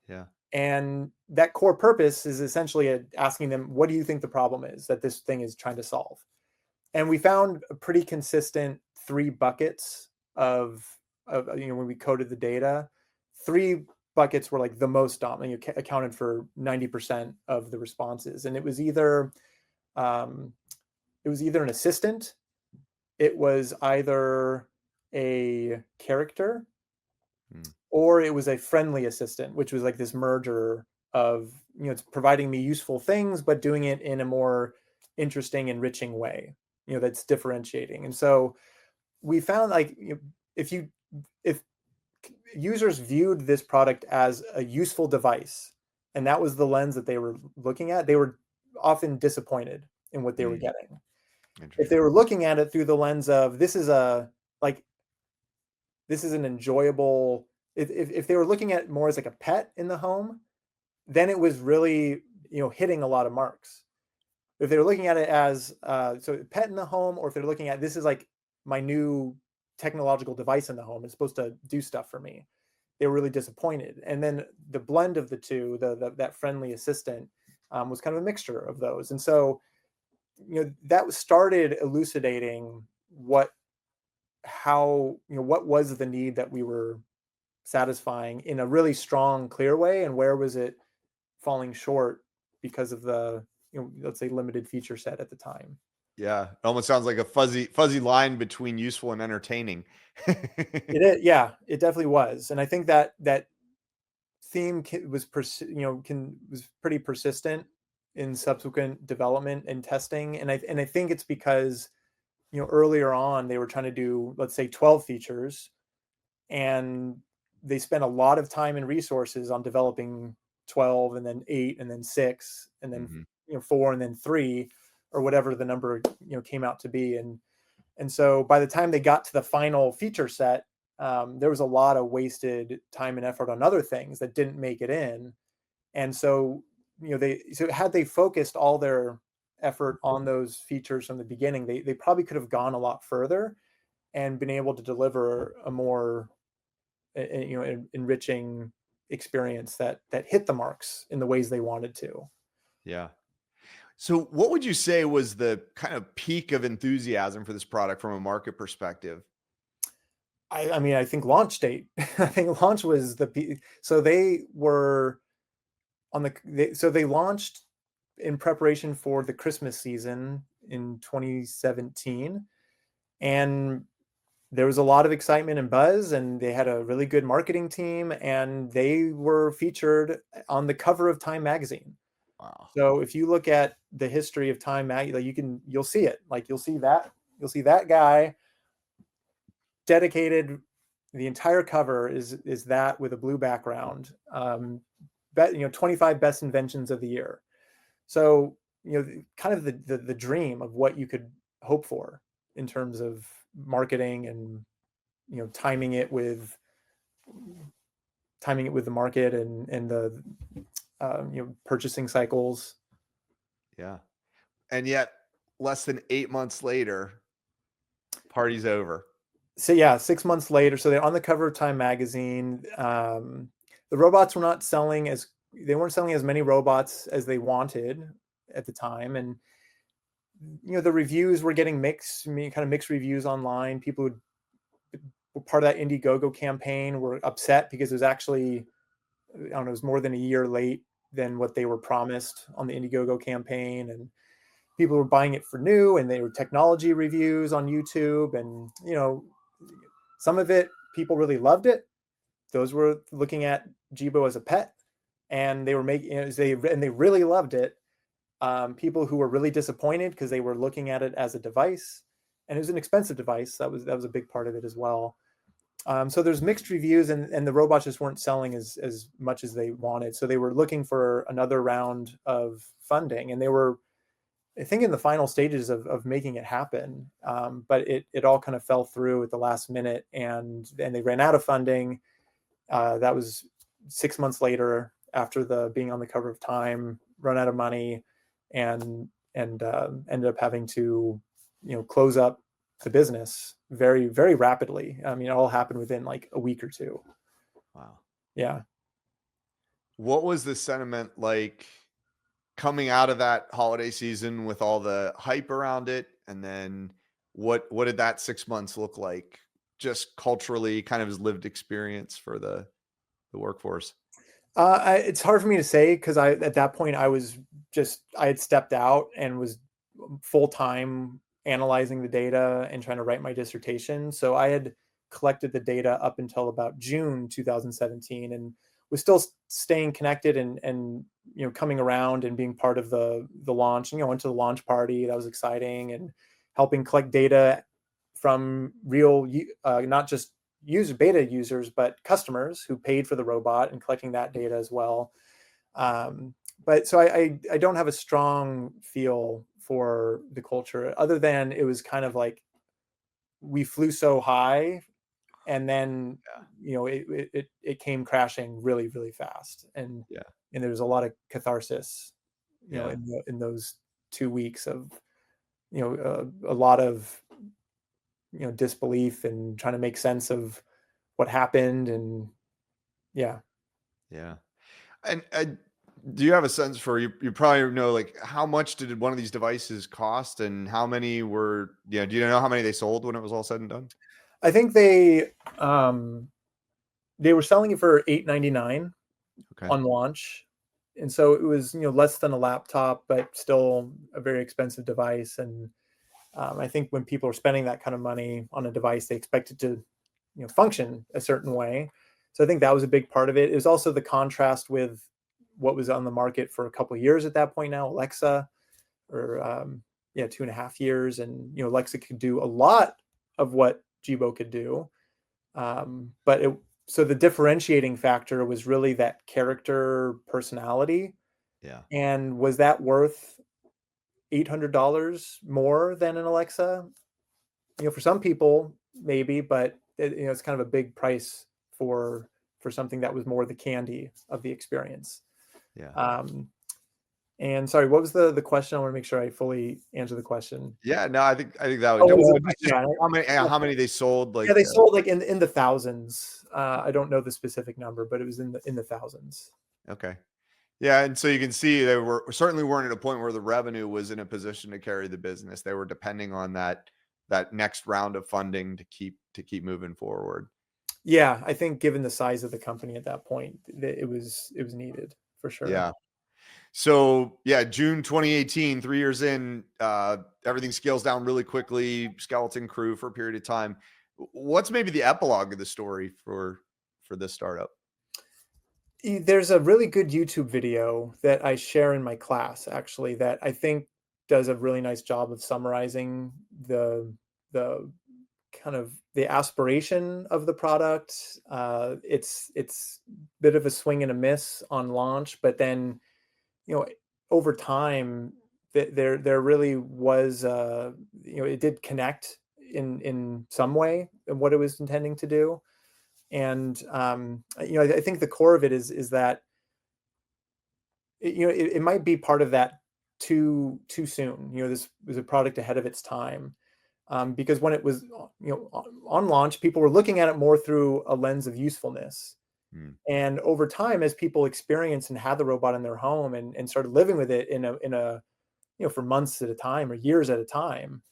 Yeah. And that core purpose is essentially asking them, what do you think the problem is that this thing is trying to solve? And we found a pretty consistent 3 buckets of when we coded the data. 3 buckets were the most dominant, accounted for 90% of the responses. And it was either an assistant, it was either a character, or it was a friendly assistant, which was this merger of it's providing me useful things, but doing it in a more interesting, enriching way, that's differentiating. And so we found if users viewed this product as a useful device, and that was the lens that they were looking at. They were often disappointed in what they were getting. If they were looking at it through the lens of this is an enjoyable, if they were looking at it more as like a pet in the home, then it was really, hitting a lot of marks. If they were looking at it as so pet in the home, or if they're looking at this is like my new technological device in the home, it's supposed to do stuff for me, they were really disappointed. And then the blend of the two, that friendly assistant, was kind of a mixture of those. And so, that started elucidating what was the need that we were satisfying in a really strong, clear way, and where was it falling short because of the, let's say, limited feature set at the time. Yeah, it almost sounds like a fuzzy line between useful and entertaining. It is, yeah, it definitely was. And I think that theme was pretty persistent in subsequent development and testing. And I think it's because, earlier on they were trying to do, let's say, 12 features, and they spent a lot of time and resources on developing 12, and then 8, and then 6, and then 4, and then 3, or whatever the number came out to be. And so by the time they got to the final feature set, there was a lot of wasted time and effort on other things that didn't make it in. And so had they focused all their effort on those features from the beginning, they probably could have gone a lot further and been able to deliver a more enriching experience that hit the marks in the ways they wanted to. Yeah. So what would you say was the kind of peak of enthusiasm for this product from a market perspective? I think launch date. I think launch was the peak. So they were they launched in preparation for the Christmas season in 2017, and there was a lot of excitement and buzz, and they had a really good marketing team, and they were featured on the cover of Time magazine. Wow. So if you look at the history of Time magazine, you'll see it. Like you'll see that guy dedicated. The entire cover is that with a blue background. 25 best inventions of the year. So kind of the dream of what you could hope for in terms of marketing and timing it with the market and the purchasing cycles. Yeah. And yet less than 8 months later, party's over. So yeah, 6 months later, so they're on the cover of Time magazine. The robots were not selling they weren't selling as many robots as they wanted at the time. And the reviews were getting mixed reviews online. People who were part of that Indiegogo campaign were upset because it was actually, it was more than a year late than what they were promised on the Indiegogo campaign. And people were buying it for new, and they were technology reviews on YouTube. And, some of it, people really loved it. Those were looking at Jibo as a pet, and they were making, they really loved it. People who were really disappointed because they were looking at it as a device, and it was an expensive device. That was a big part of it as well. So there's mixed reviews, and the robots just weren't selling as much as they wanted. So they were looking for another round of funding, and they were, I think, in the final stages of making it happen. But it all kind of fell through at the last minute, and they ran out of funding. That was 6 months later, after being on the cover of Time, run out of money, and ended up having to close up the business very, very rapidly. It all happened within like a week or two. Wow. Yeah. What was the sentiment like coming out of that holiday season with all the hype around it? And then what did that 6 months look like, just culturally, kind of as lived experience for the workforce? It's hard for me to say, because at that point I had stepped out and was full-time analyzing the data and trying to write my dissertation. So I had collected the data up until about June 2017, and was still staying connected and coming around and being part of the launch. Went to the launch party. That was exciting, and helping collect data from real, not just beta users, but customers who paid for the robot and collecting that data as well. But so I don't have a strong feel for the culture, other than it was kind of like we flew so high, and then it came crashing really, really fast, and Yeah. there was a lot of catharsis, Yeah. in those 2 weeks of a lot of disbelief and trying to make sense of what happened, and yeah. Yeah. And do you have a sense for you probably know like how much did one of these devices cost and how many were, do you know how many they sold when it was all said and done? I think they were selling it for $8.99 Okay. on launch, and so it was less than a laptop, but still a very expensive device. And I think when people are spending that kind of money on a device, they expect it to function a certain way. So I think that was a big part of it. It was also the contrast with what was on the market for a couple of years at that point now, Alexa, or 2.5 years, and Alexa could do a lot of what Jibo could do, but so the differentiating factor was really that character personality. Yeah. And was that worth $800 more than an Alexa? For some people, maybe, but it's kind of a big price for something that was more the candy of the experience. Yeah. And sorry, what was the question? I want to make sure I fully answer the question. Yeah. No, I think that would, Oh, well, was it- just yeah, how many they sold. Like, yeah, they sold like in the thousands. I don't know the specific number, but it was in the thousands. okay. Yeah. And so you can see they certainly weren't at a point where the revenue was in a position to carry the business. They were depending on that next round of funding to keep moving forward. Yeah, I think given the size of the company at that point, it was needed for sure. Yeah. So yeah, June 2018, 3 years in, everything scales down really quickly. Skeleton crew for a period of time. What's maybe the epilogue of the story for this startup? There's a really good YouTube video that I share in my class, actually, that I think does a really nice job of summarizing the kind of the aspiration of the product. It's a bit of a swing and a miss on launch, but then over time, there really was it did connect in some way in what it was intending to do. And I think the core of it is that it might be part of that too soon. This was a product ahead of its time, because when it was on launch, people were looking at it more through a lens of usefulness. Hmm. And over time, as people experienced and had the robot in their home and started living with it in a for months at a time or years at a time,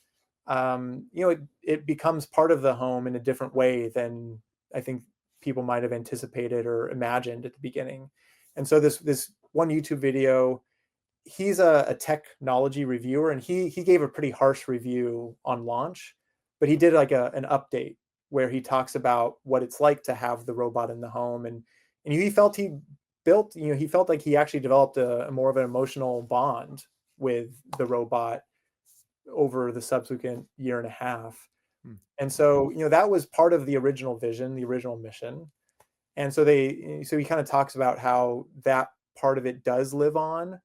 it becomes part of the home in a different way than I think people might have anticipated or imagined at the beginning. And so this one YouTube video, he's a technology reviewer, and he gave a pretty harsh review on launch, but he did like an update where he talks about what it's like to have the robot in the home, and he felt he felt like he actually developed a more of an emotional bond with the robot over the subsequent year and a half. Hmm. And so, that was part of the original vision, the original mission. And so he kind of talks about how that part of it does live on.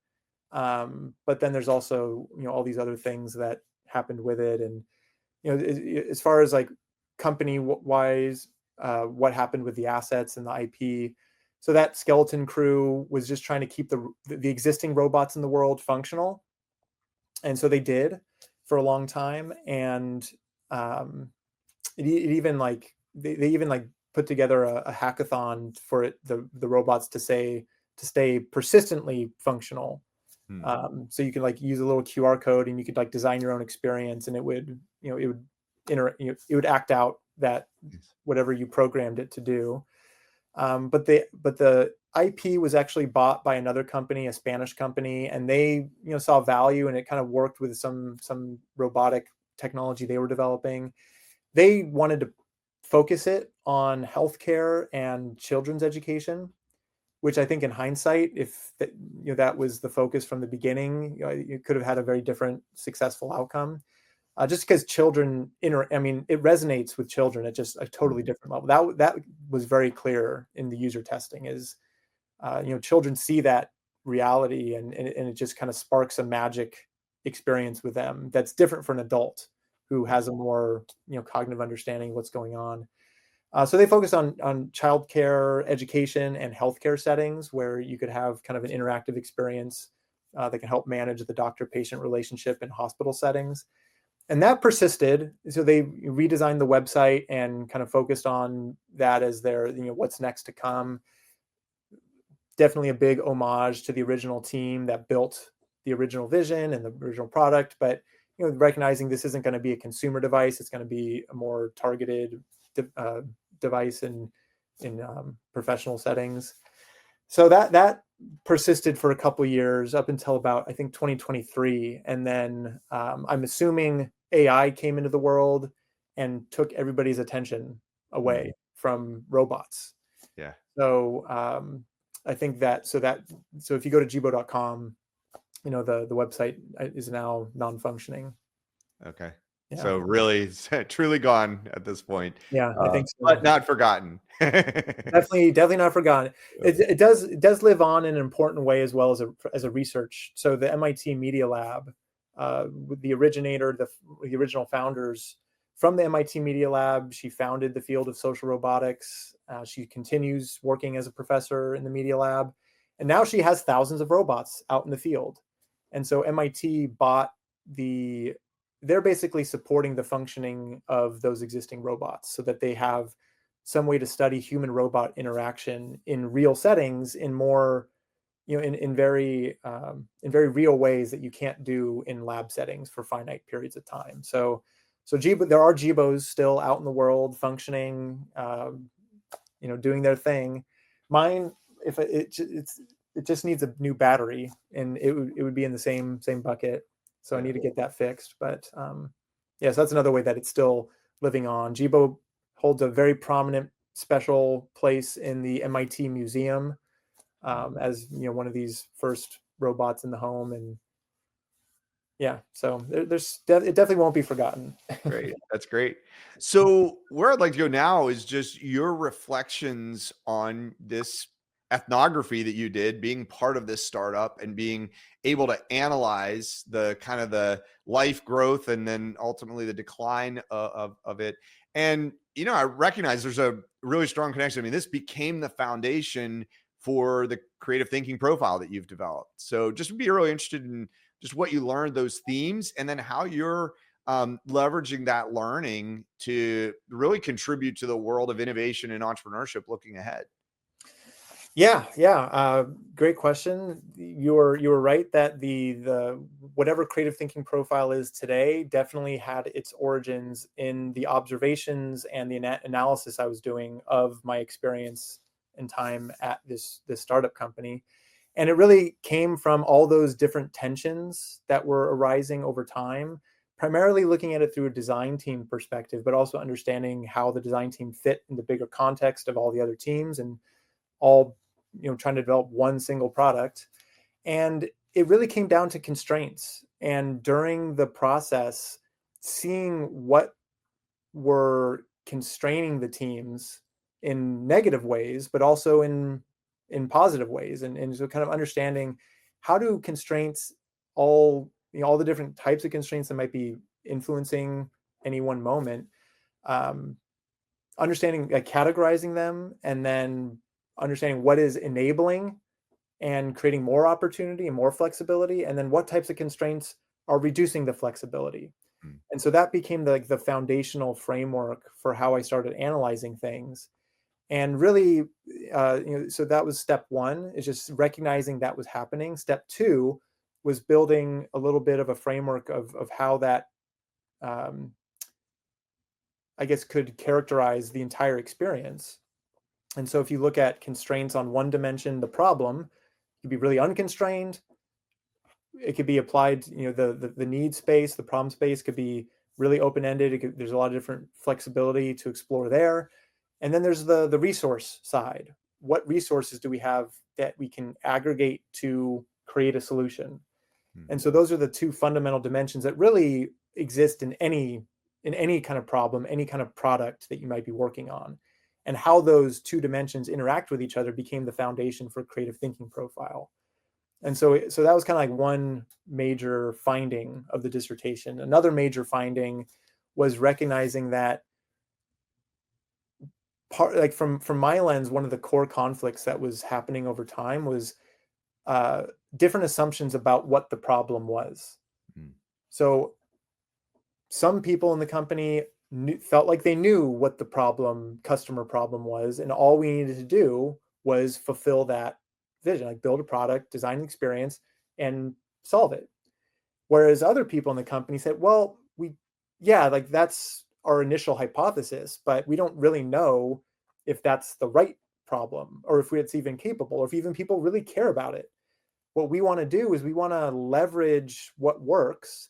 But then there's also, all these other things that happened with it. And, as far as like company wise, what happened with the assets and the IP. So that skeleton crew was just trying to keep the existing robots in the world functional. And so they did for a long time. And it even like they even like put together a hackathon for the robots to stay persistently functional. Hmm. So you can like use a little QR code and you could like design your own experience, and it would it would act out that whatever you programmed it to do. But the IP was actually bought by another company, a Spanish company, and they saw value, and it kind of worked with some robotic technology they were developing. They wanted to focus it on healthcare and children's education, which I think in hindsight, if that was the focus from the beginning, you could have had a very different successful outcome. just because children, it resonates with children at just a totally different level. That was very clear in the user testing is, children see that reality and it just kind of sparks a magic experience with them that's different for an adult who has a more, cognitive understanding of what's going on. So they focus on childcare, education, and healthcare settings where you could have kind of an interactive experience that can help manage the doctor-patient relationship in hospital settings. And that persisted. So they redesigned the website and kind of focused on that as their, what's next to come. Definitely a big homage to the original team that built the original vision and the original product, but recognizing this isn't going to be a consumer device, it's going to be a more targeted device in professional settings. So that persisted for a couple of years up until about, I think, 2023. And then I'm assuming AI came into the world and took everybody's attention away from robots. Yeah. So I think so if you go to jibo.com, the website is now non-functioning. Okay. Yeah. So really, truly gone at this point. Yeah, I think so. But not forgotten. Definitely not forgotten. It does live on in an important way as well as a research. So the MIT Media Lab, the originator, the original founders from the MIT Media Lab, she founded the field of social robotics. She continues working as a professor in the Media Lab, and now she has thousands of robots out in the field. And so MIT they're basically supporting the functioning of those existing robots so that they have some way to study human robot interaction in real settings in more, in very real ways that you can't do in lab settings for finite periods of time. So Jibo, there are Jibos still out in the world functioning, doing their thing. Mine, if it just needs a new battery, and it would be in the same bucket. So I need to get that fixed. But so that's another way that it's still living on. Jibo holds a very prominent special place in the MIT Museum as one of these first robots in the home. And so it definitely won't be forgotten. Great. That's great. So where I'd like to go now is just your reflections on this ethnography that you did, being part of this startup and being able to analyze the kind of the life growth and then ultimately the decline of it. And, I recognize there's a really strong connection. I mean, this became the foundation for the creative thinking profile that you've developed. So just would be really interested in just what you learned, those themes, and then how you're leveraging that learning to really contribute to the world of innovation and entrepreneurship looking ahead. Yeah. Great question. You were right that the whatever creative thinking profile is today definitely had its origins in the observations and the analysis I was doing of my experience and time at this startup company. And it really came from all those different tensions that were arising over time, primarily looking at it through a design team perspective, but also understanding how the design team fit in the bigger context of all the other teams and all, trying to develop one single product. And it really came down to constraints. And during the process, seeing what were constraining the teams in negative ways, but also in positive ways. And so kind of understanding how do constraints all the different types of constraints that might be influencing any one moment, understanding, categorizing them, and then understanding what is enabling and creating more opportunity and more flexibility, and then what types of constraints are reducing the flexibility. And so that became the foundational framework for how I started analyzing things. And really, so that was step one, is just recognizing that was happening. Step two was building a little bit of a framework of how that, I guess, could characterize the entire experience. And so if you look at constraints on one dimension, the problem, it could be really unconstrained. It could be applied, the need space, the problem space could be really open-ended. There's a lot of different flexibility to explore there. And then there's the resource side. What resources do we have that we can aggregate to create a solution? And so those are the two fundamental dimensions that really exist in any kind of problem, any kind of product that you might be working on. And how those two dimensions interact with each other became the foundation for creative thinking profile. And so that was kind of like one major finding of the dissertation. Another major finding was recognizing that from my lens, one of the core conflicts that was happening over time was different assumptions about what the problem was. So some people in the company felt like they knew what the customer problem was, and all we needed to do was fulfill that vision, like build a product, design an experience, and solve it. Whereas other people in the company said, well, like that's our initial hypothesis, but we don't really know if that's the right problem, or if it's even capable, or if even people really care about it. What we want to do is we want to leverage what works,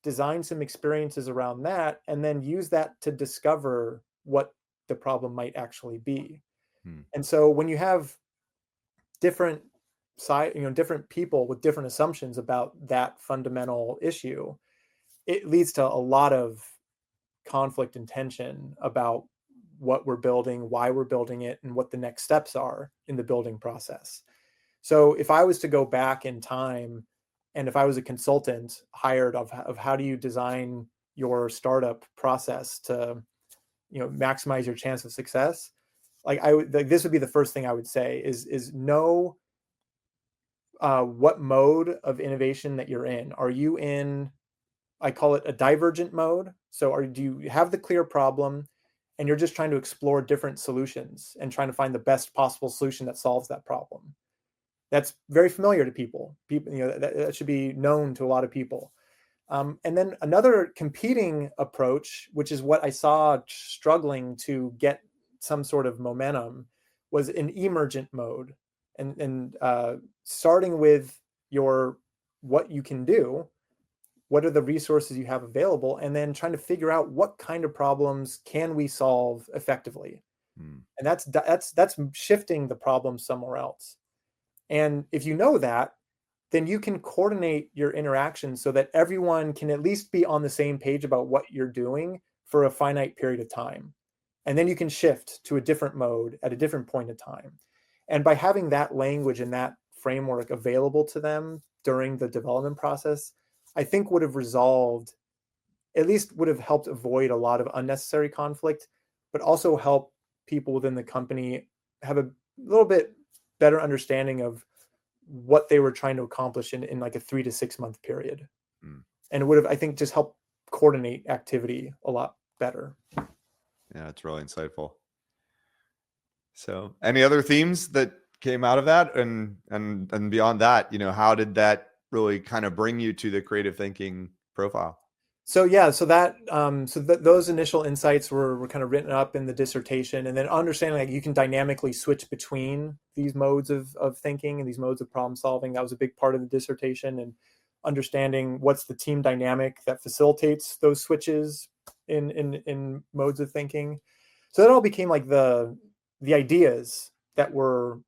design some experiences around that, and then use that to discover what the problem might actually be. And so when you have different people with different assumptions about that fundamental issue, it leads to a lot of conflict and tension about what we're building, why we're building it, and what the next steps are in the building process. So if I was to go back in time, and if I was a consultant hired of how do you design your startup process to, maximize your chance of success, this would be the first thing I would say is know what mode of innovation that you're in. Are you in, I call it a divergent mode? So do you have the clear problem and you're just trying to explore different solutions and trying to find the best possible solution that solves that problem? That's very familiar to people. That should be known to a lot of people. And then another competing approach, which is what I saw struggling to get some sort of momentum, was an emergent mode, and starting with what you can do, what are the resources you have available, and then trying to figure out what kind of problems can we solve effectively. And that's shifting the problem somewhere else. And if you know that, then you can coordinate your interactions so that everyone can at least be on the same page about what you're doing for a finite period of time. And then you can shift to a different mode at a different point in time. And by having that language and that framework available to them during the development process, I think would have helped avoid a lot of unnecessary conflict, but also help people within the company have a little bit better understanding of what they were trying to accomplish in like a 3 to 6 month period. And it would have, I think, just helped coordinate activity a lot better. Yeah, it's really insightful. So any other themes that came out of that and beyond that, how did that really kind of bring you to the creative thinking profile? So those initial insights were kind of written up in the dissertation, and then understanding like you can dynamically switch between these modes of thinking and these modes of problem solving. That was a big part of the dissertation, and understanding what's the team dynamic that facilitates those switches in modes of thinking. So that all became like the ideas that were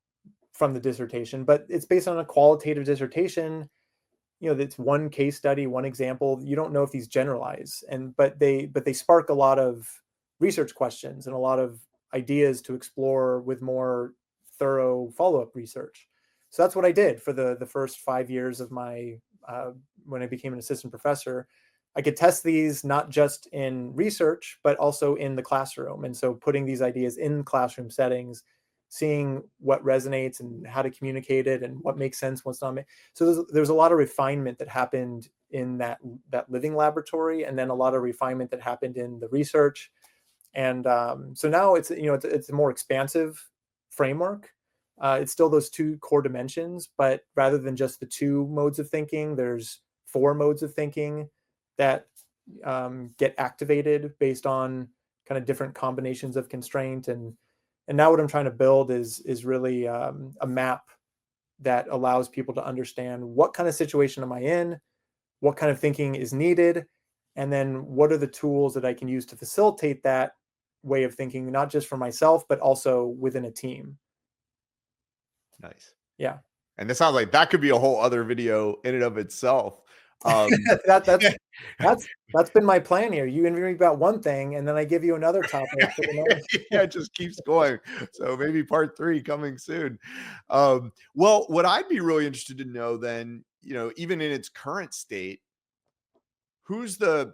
from the dissertation, but it's based on a qualitative dissertation. It's one case study, one example. You don't know if these generalize, but they spark a lot of research questions and a lot of ideas to explore with more thorough follow-up research. So that's what I did for the first 5 years of my when I became an assistant professor. I could test these not just in research, but also in the classroom. And so putting these ideas in classroom settings, seeing what resonates and how to communicate it and what makes sense, what's not. So there's a lot of refinement that happened in that living laboratory, and then a lot of refinement that happened in the research. And so now it's a more expansive framework. It's still those two core dimensions, but rather than just the two modes of thinking, there's 4 modes of thinking that get activated based on kind of different combinations of constraint. And now what I'm trying to build is really a map that allows people to understand what kind of situation am I in, what kind of thinking is needed, and then what are the tools that I can use to facilitate that way of thinking, not just for myself, but also within a team. Nice. Yeah. And it sounds like that could be a whole other video in and of itself That's been my plan here. You interview me about one thing, and then I give you another topic. Yeah, it just keeps going. So maybe part 3 coming soon. Well, what I'd be really interested to know then, even in its current state, who's the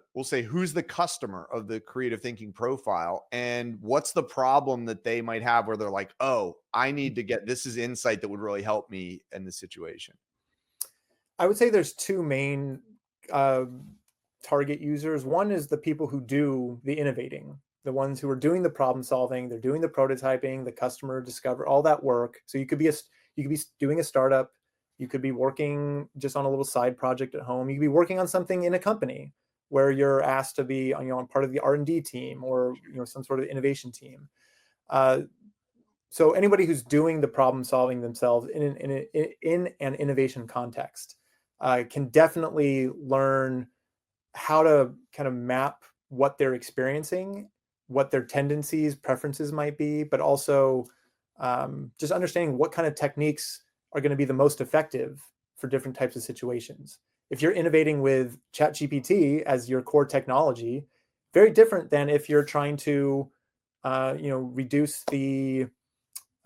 customer of the creative thinking profile, and what's the problem that they might have where they're like, oh, this is insight that would really help me in this situation? I would say there's 2 main target users. One is the people who do the innovating, the ones who are doing the problem solving, they're doing the prototyping, the customer discover, all that work. So you could be doing a startup, you could be working just on a little side project at home, you could be working on something in a company where you're asked to be on part of the R&D team or some sort of innovation team. So anybody who's doing the problem solving themselves in an innovation context can definitely learn how to kind of map what they're experiencing, what their tendencies, preferences might be, but also just understanding what kind of techniques are going to be the most effective for different types of situations. If you're innovating with ChatGPT as your core technology, very different than if you're trying to, reduce the,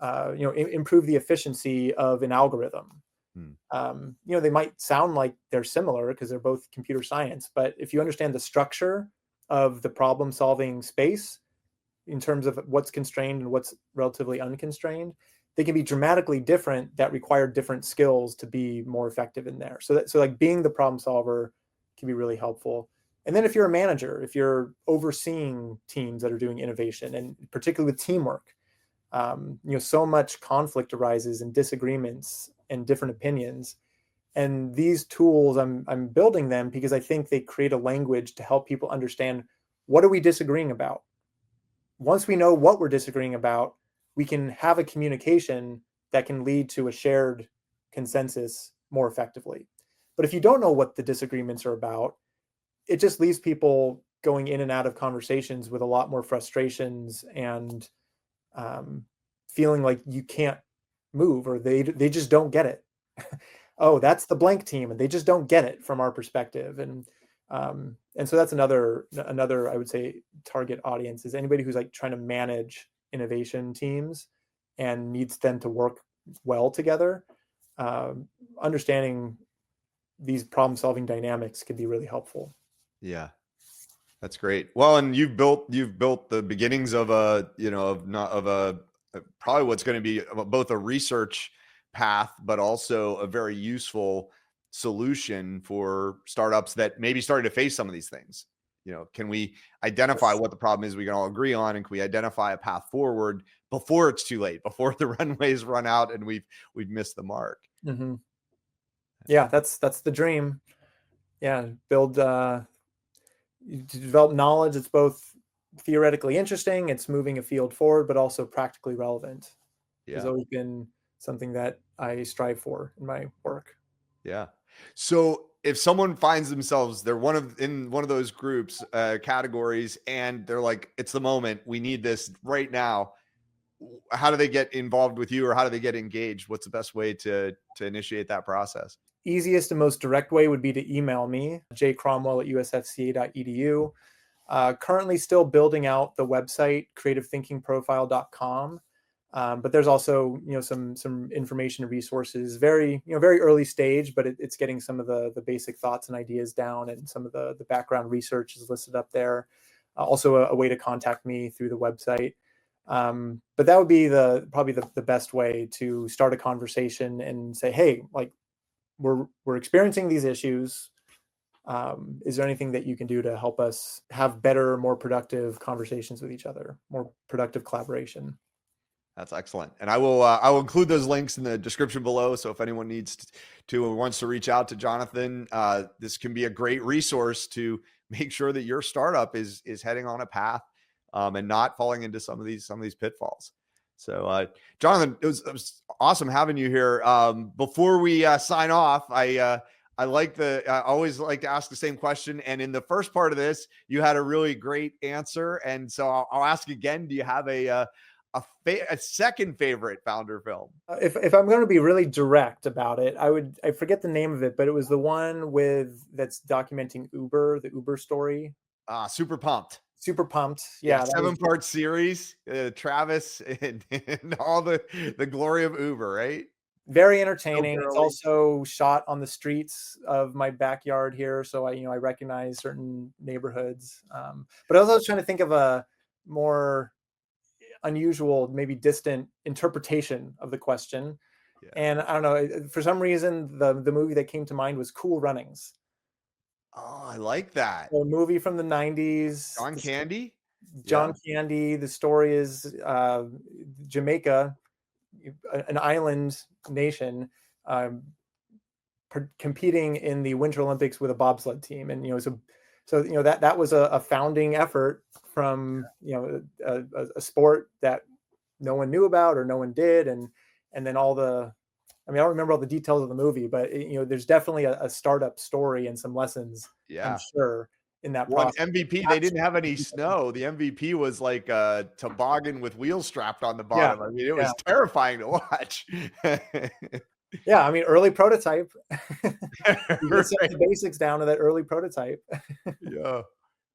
improve the efficiency of an algorithm. They might sound like they're similar because they're both computer science, but if you understand the structure of the problem solving space in terms of what's constrained and what's relatively unconstrained, they can be dramatically different that require different skills to be more effective in there. So like being the problem solver can be really helpful. And then if you're a manager, if you're overseeing teams that are doing innovation, and particularly with teamwork, so much conflict arises and disagreements and different opinions. And these tools, I'm building them because I think they create a language to help people understand, what are we disagreeing about? Once we know what we're disagreeing about, we can have a communication that can lead to a shared consensus more effectively. But if you don't know what the disagreements are about, it just leaves people going in and out of conversations with a lot more frustrations and feeling like you can't move, or they just don't get it. Oh, that's the blank team, and they just don't get it from our perspective. And so that's another I would say target audience is anybody who's like trying to manage innovation teams and needs them to work well together. Understanding these problem solving dynamics can be really helpful. Yeah, that's great. Well, and you've built the beginnings of probably what's going to be both a research path, but also a very useful solution for startups that maybe started to face some of these things. Can we identify what the problem is we can all agree on, and can we identify a path forward before it's too late, before the runways run out and we've missed the mark? Mm-hmm. Yeah, that's the dream. Yeah, to develop knowledge. It's both theoretically interesting, it's moving a field forward, but also practically relevant. It's always been something that I strive for in my work. Yeah. So if someone finds themselves, they're in one of those groups, categories, and they're like, it's the moment, we need this right now, how do they get involved with you, or how do they get engaged? What's the best way to initiate that process? Easiest and most direct way would be to email me, jcromwell@usfca.edu. Currently still building out the website, creativethinkingprofile.com. But there's also, some information and resources, very early stage, but it's getting some of the basic thoughts and ideas down, and some of the background research is listed up there. Also a way to contact me through the website. But that would be probably the best way to start a conversation and say, hey, like, we're experiencing these issues. Is there anything that you can do to help us have better, more productive conversations with each other, more productive collaboration? That's excellent. And I will include those links in the description below. So if anyone needs to or wants to reach out to Johnathan, this can be a great resource to make sure that your startup is heading on a path, and not falling into some of these pitfalls. So, Johnathan, it was awesome having you here. Before we sign off, I always like to ask the same question. And in the first part of this, you had a really great answer. And so I'll ask again, do you have a a second favorite founder film. If I'm going to be really direct about it, I forget the name of it, but it was the one that's documenting Uber, the Uber story. Super Pumped. Super Pumped. Yeah, 7-part series. Travis and all the glory of Uber, right? Very entertaining. It's also shot on the streets of my backyard here, so I recognize certain neighborhoods. But I was also trying to think of a more unusual, maybe distant interpretation of the question. Yeah. And I don't know, for some reason, the movie that came to mind was Cool Runnings. Oh, I like that. A movie from the 90s. John Candy? John Candy. The story is Jamaica, an island nation, competing in the Winter Olympics with a bobsled team. And, so that was a founding effort from, a sport that no one knew about or no one did. And then I don't remember all the details of the movie, but there's definitely a startup story and some lessons, I'm sure, in that process. MVP, they didn't have any snow. The MVP was like a toboggan with wheels strapped on the bottom. I mean, it was terrifying to watch. Yeah, I mean, early prototype. You set the basics down to that early prototype.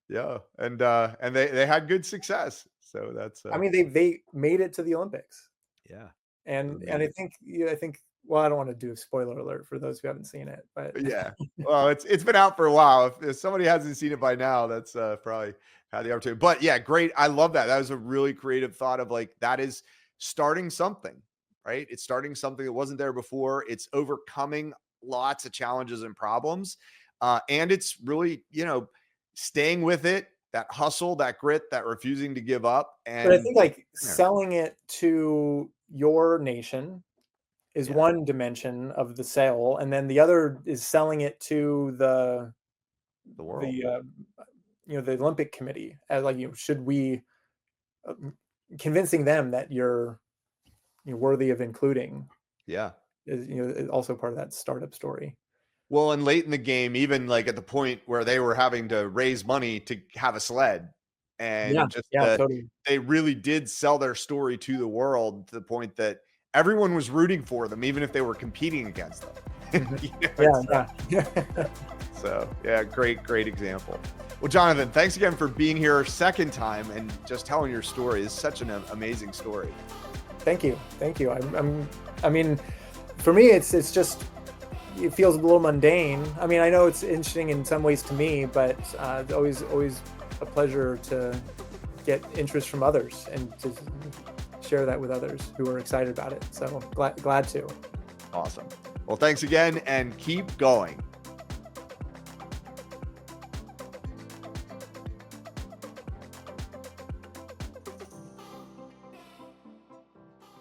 Yeah, and they had good success. So that's. I mean, they made it to the Olympics. Yeah, and I think. Well, I don't want to do a spoiler alert for those who haven't seen it, but yeah. Well, it's been out for a while. If somebody hasn't seen it by now, that's probably had the opportunity. But yeah, great. I love that. That was a really creative thought of like, that is starting something, right? It's starting something that wasn't there before. It's overcoming lots of challenges and problems. And it's really, staying with it, that hustle, that grit, that refusing to give up. But I think like selling it to your nation is one dimension of the sale, and then the other is selling it to the world, the Olympic Committee, as like, should we convincing them that you're worthy of including, is also part of that startup story. Well, and late in the game, even like at the point where they were having to raise money to have a sled, and totally. They really did sell their story to the world, to the point that everyone was rooting for them, even if they were competing against them. So great example. Well, Johnathan, thanks again for being here second time and just telling your story. It's such an amazing story. Thank you. I mean, for me, it feels a little mundane. I mean, I know it's interesting in some ways to me, but it's always a pleasure to get interest from others and to share that with others who are excited about it. So glad to. Awesome. Well, thanks again, and keep going.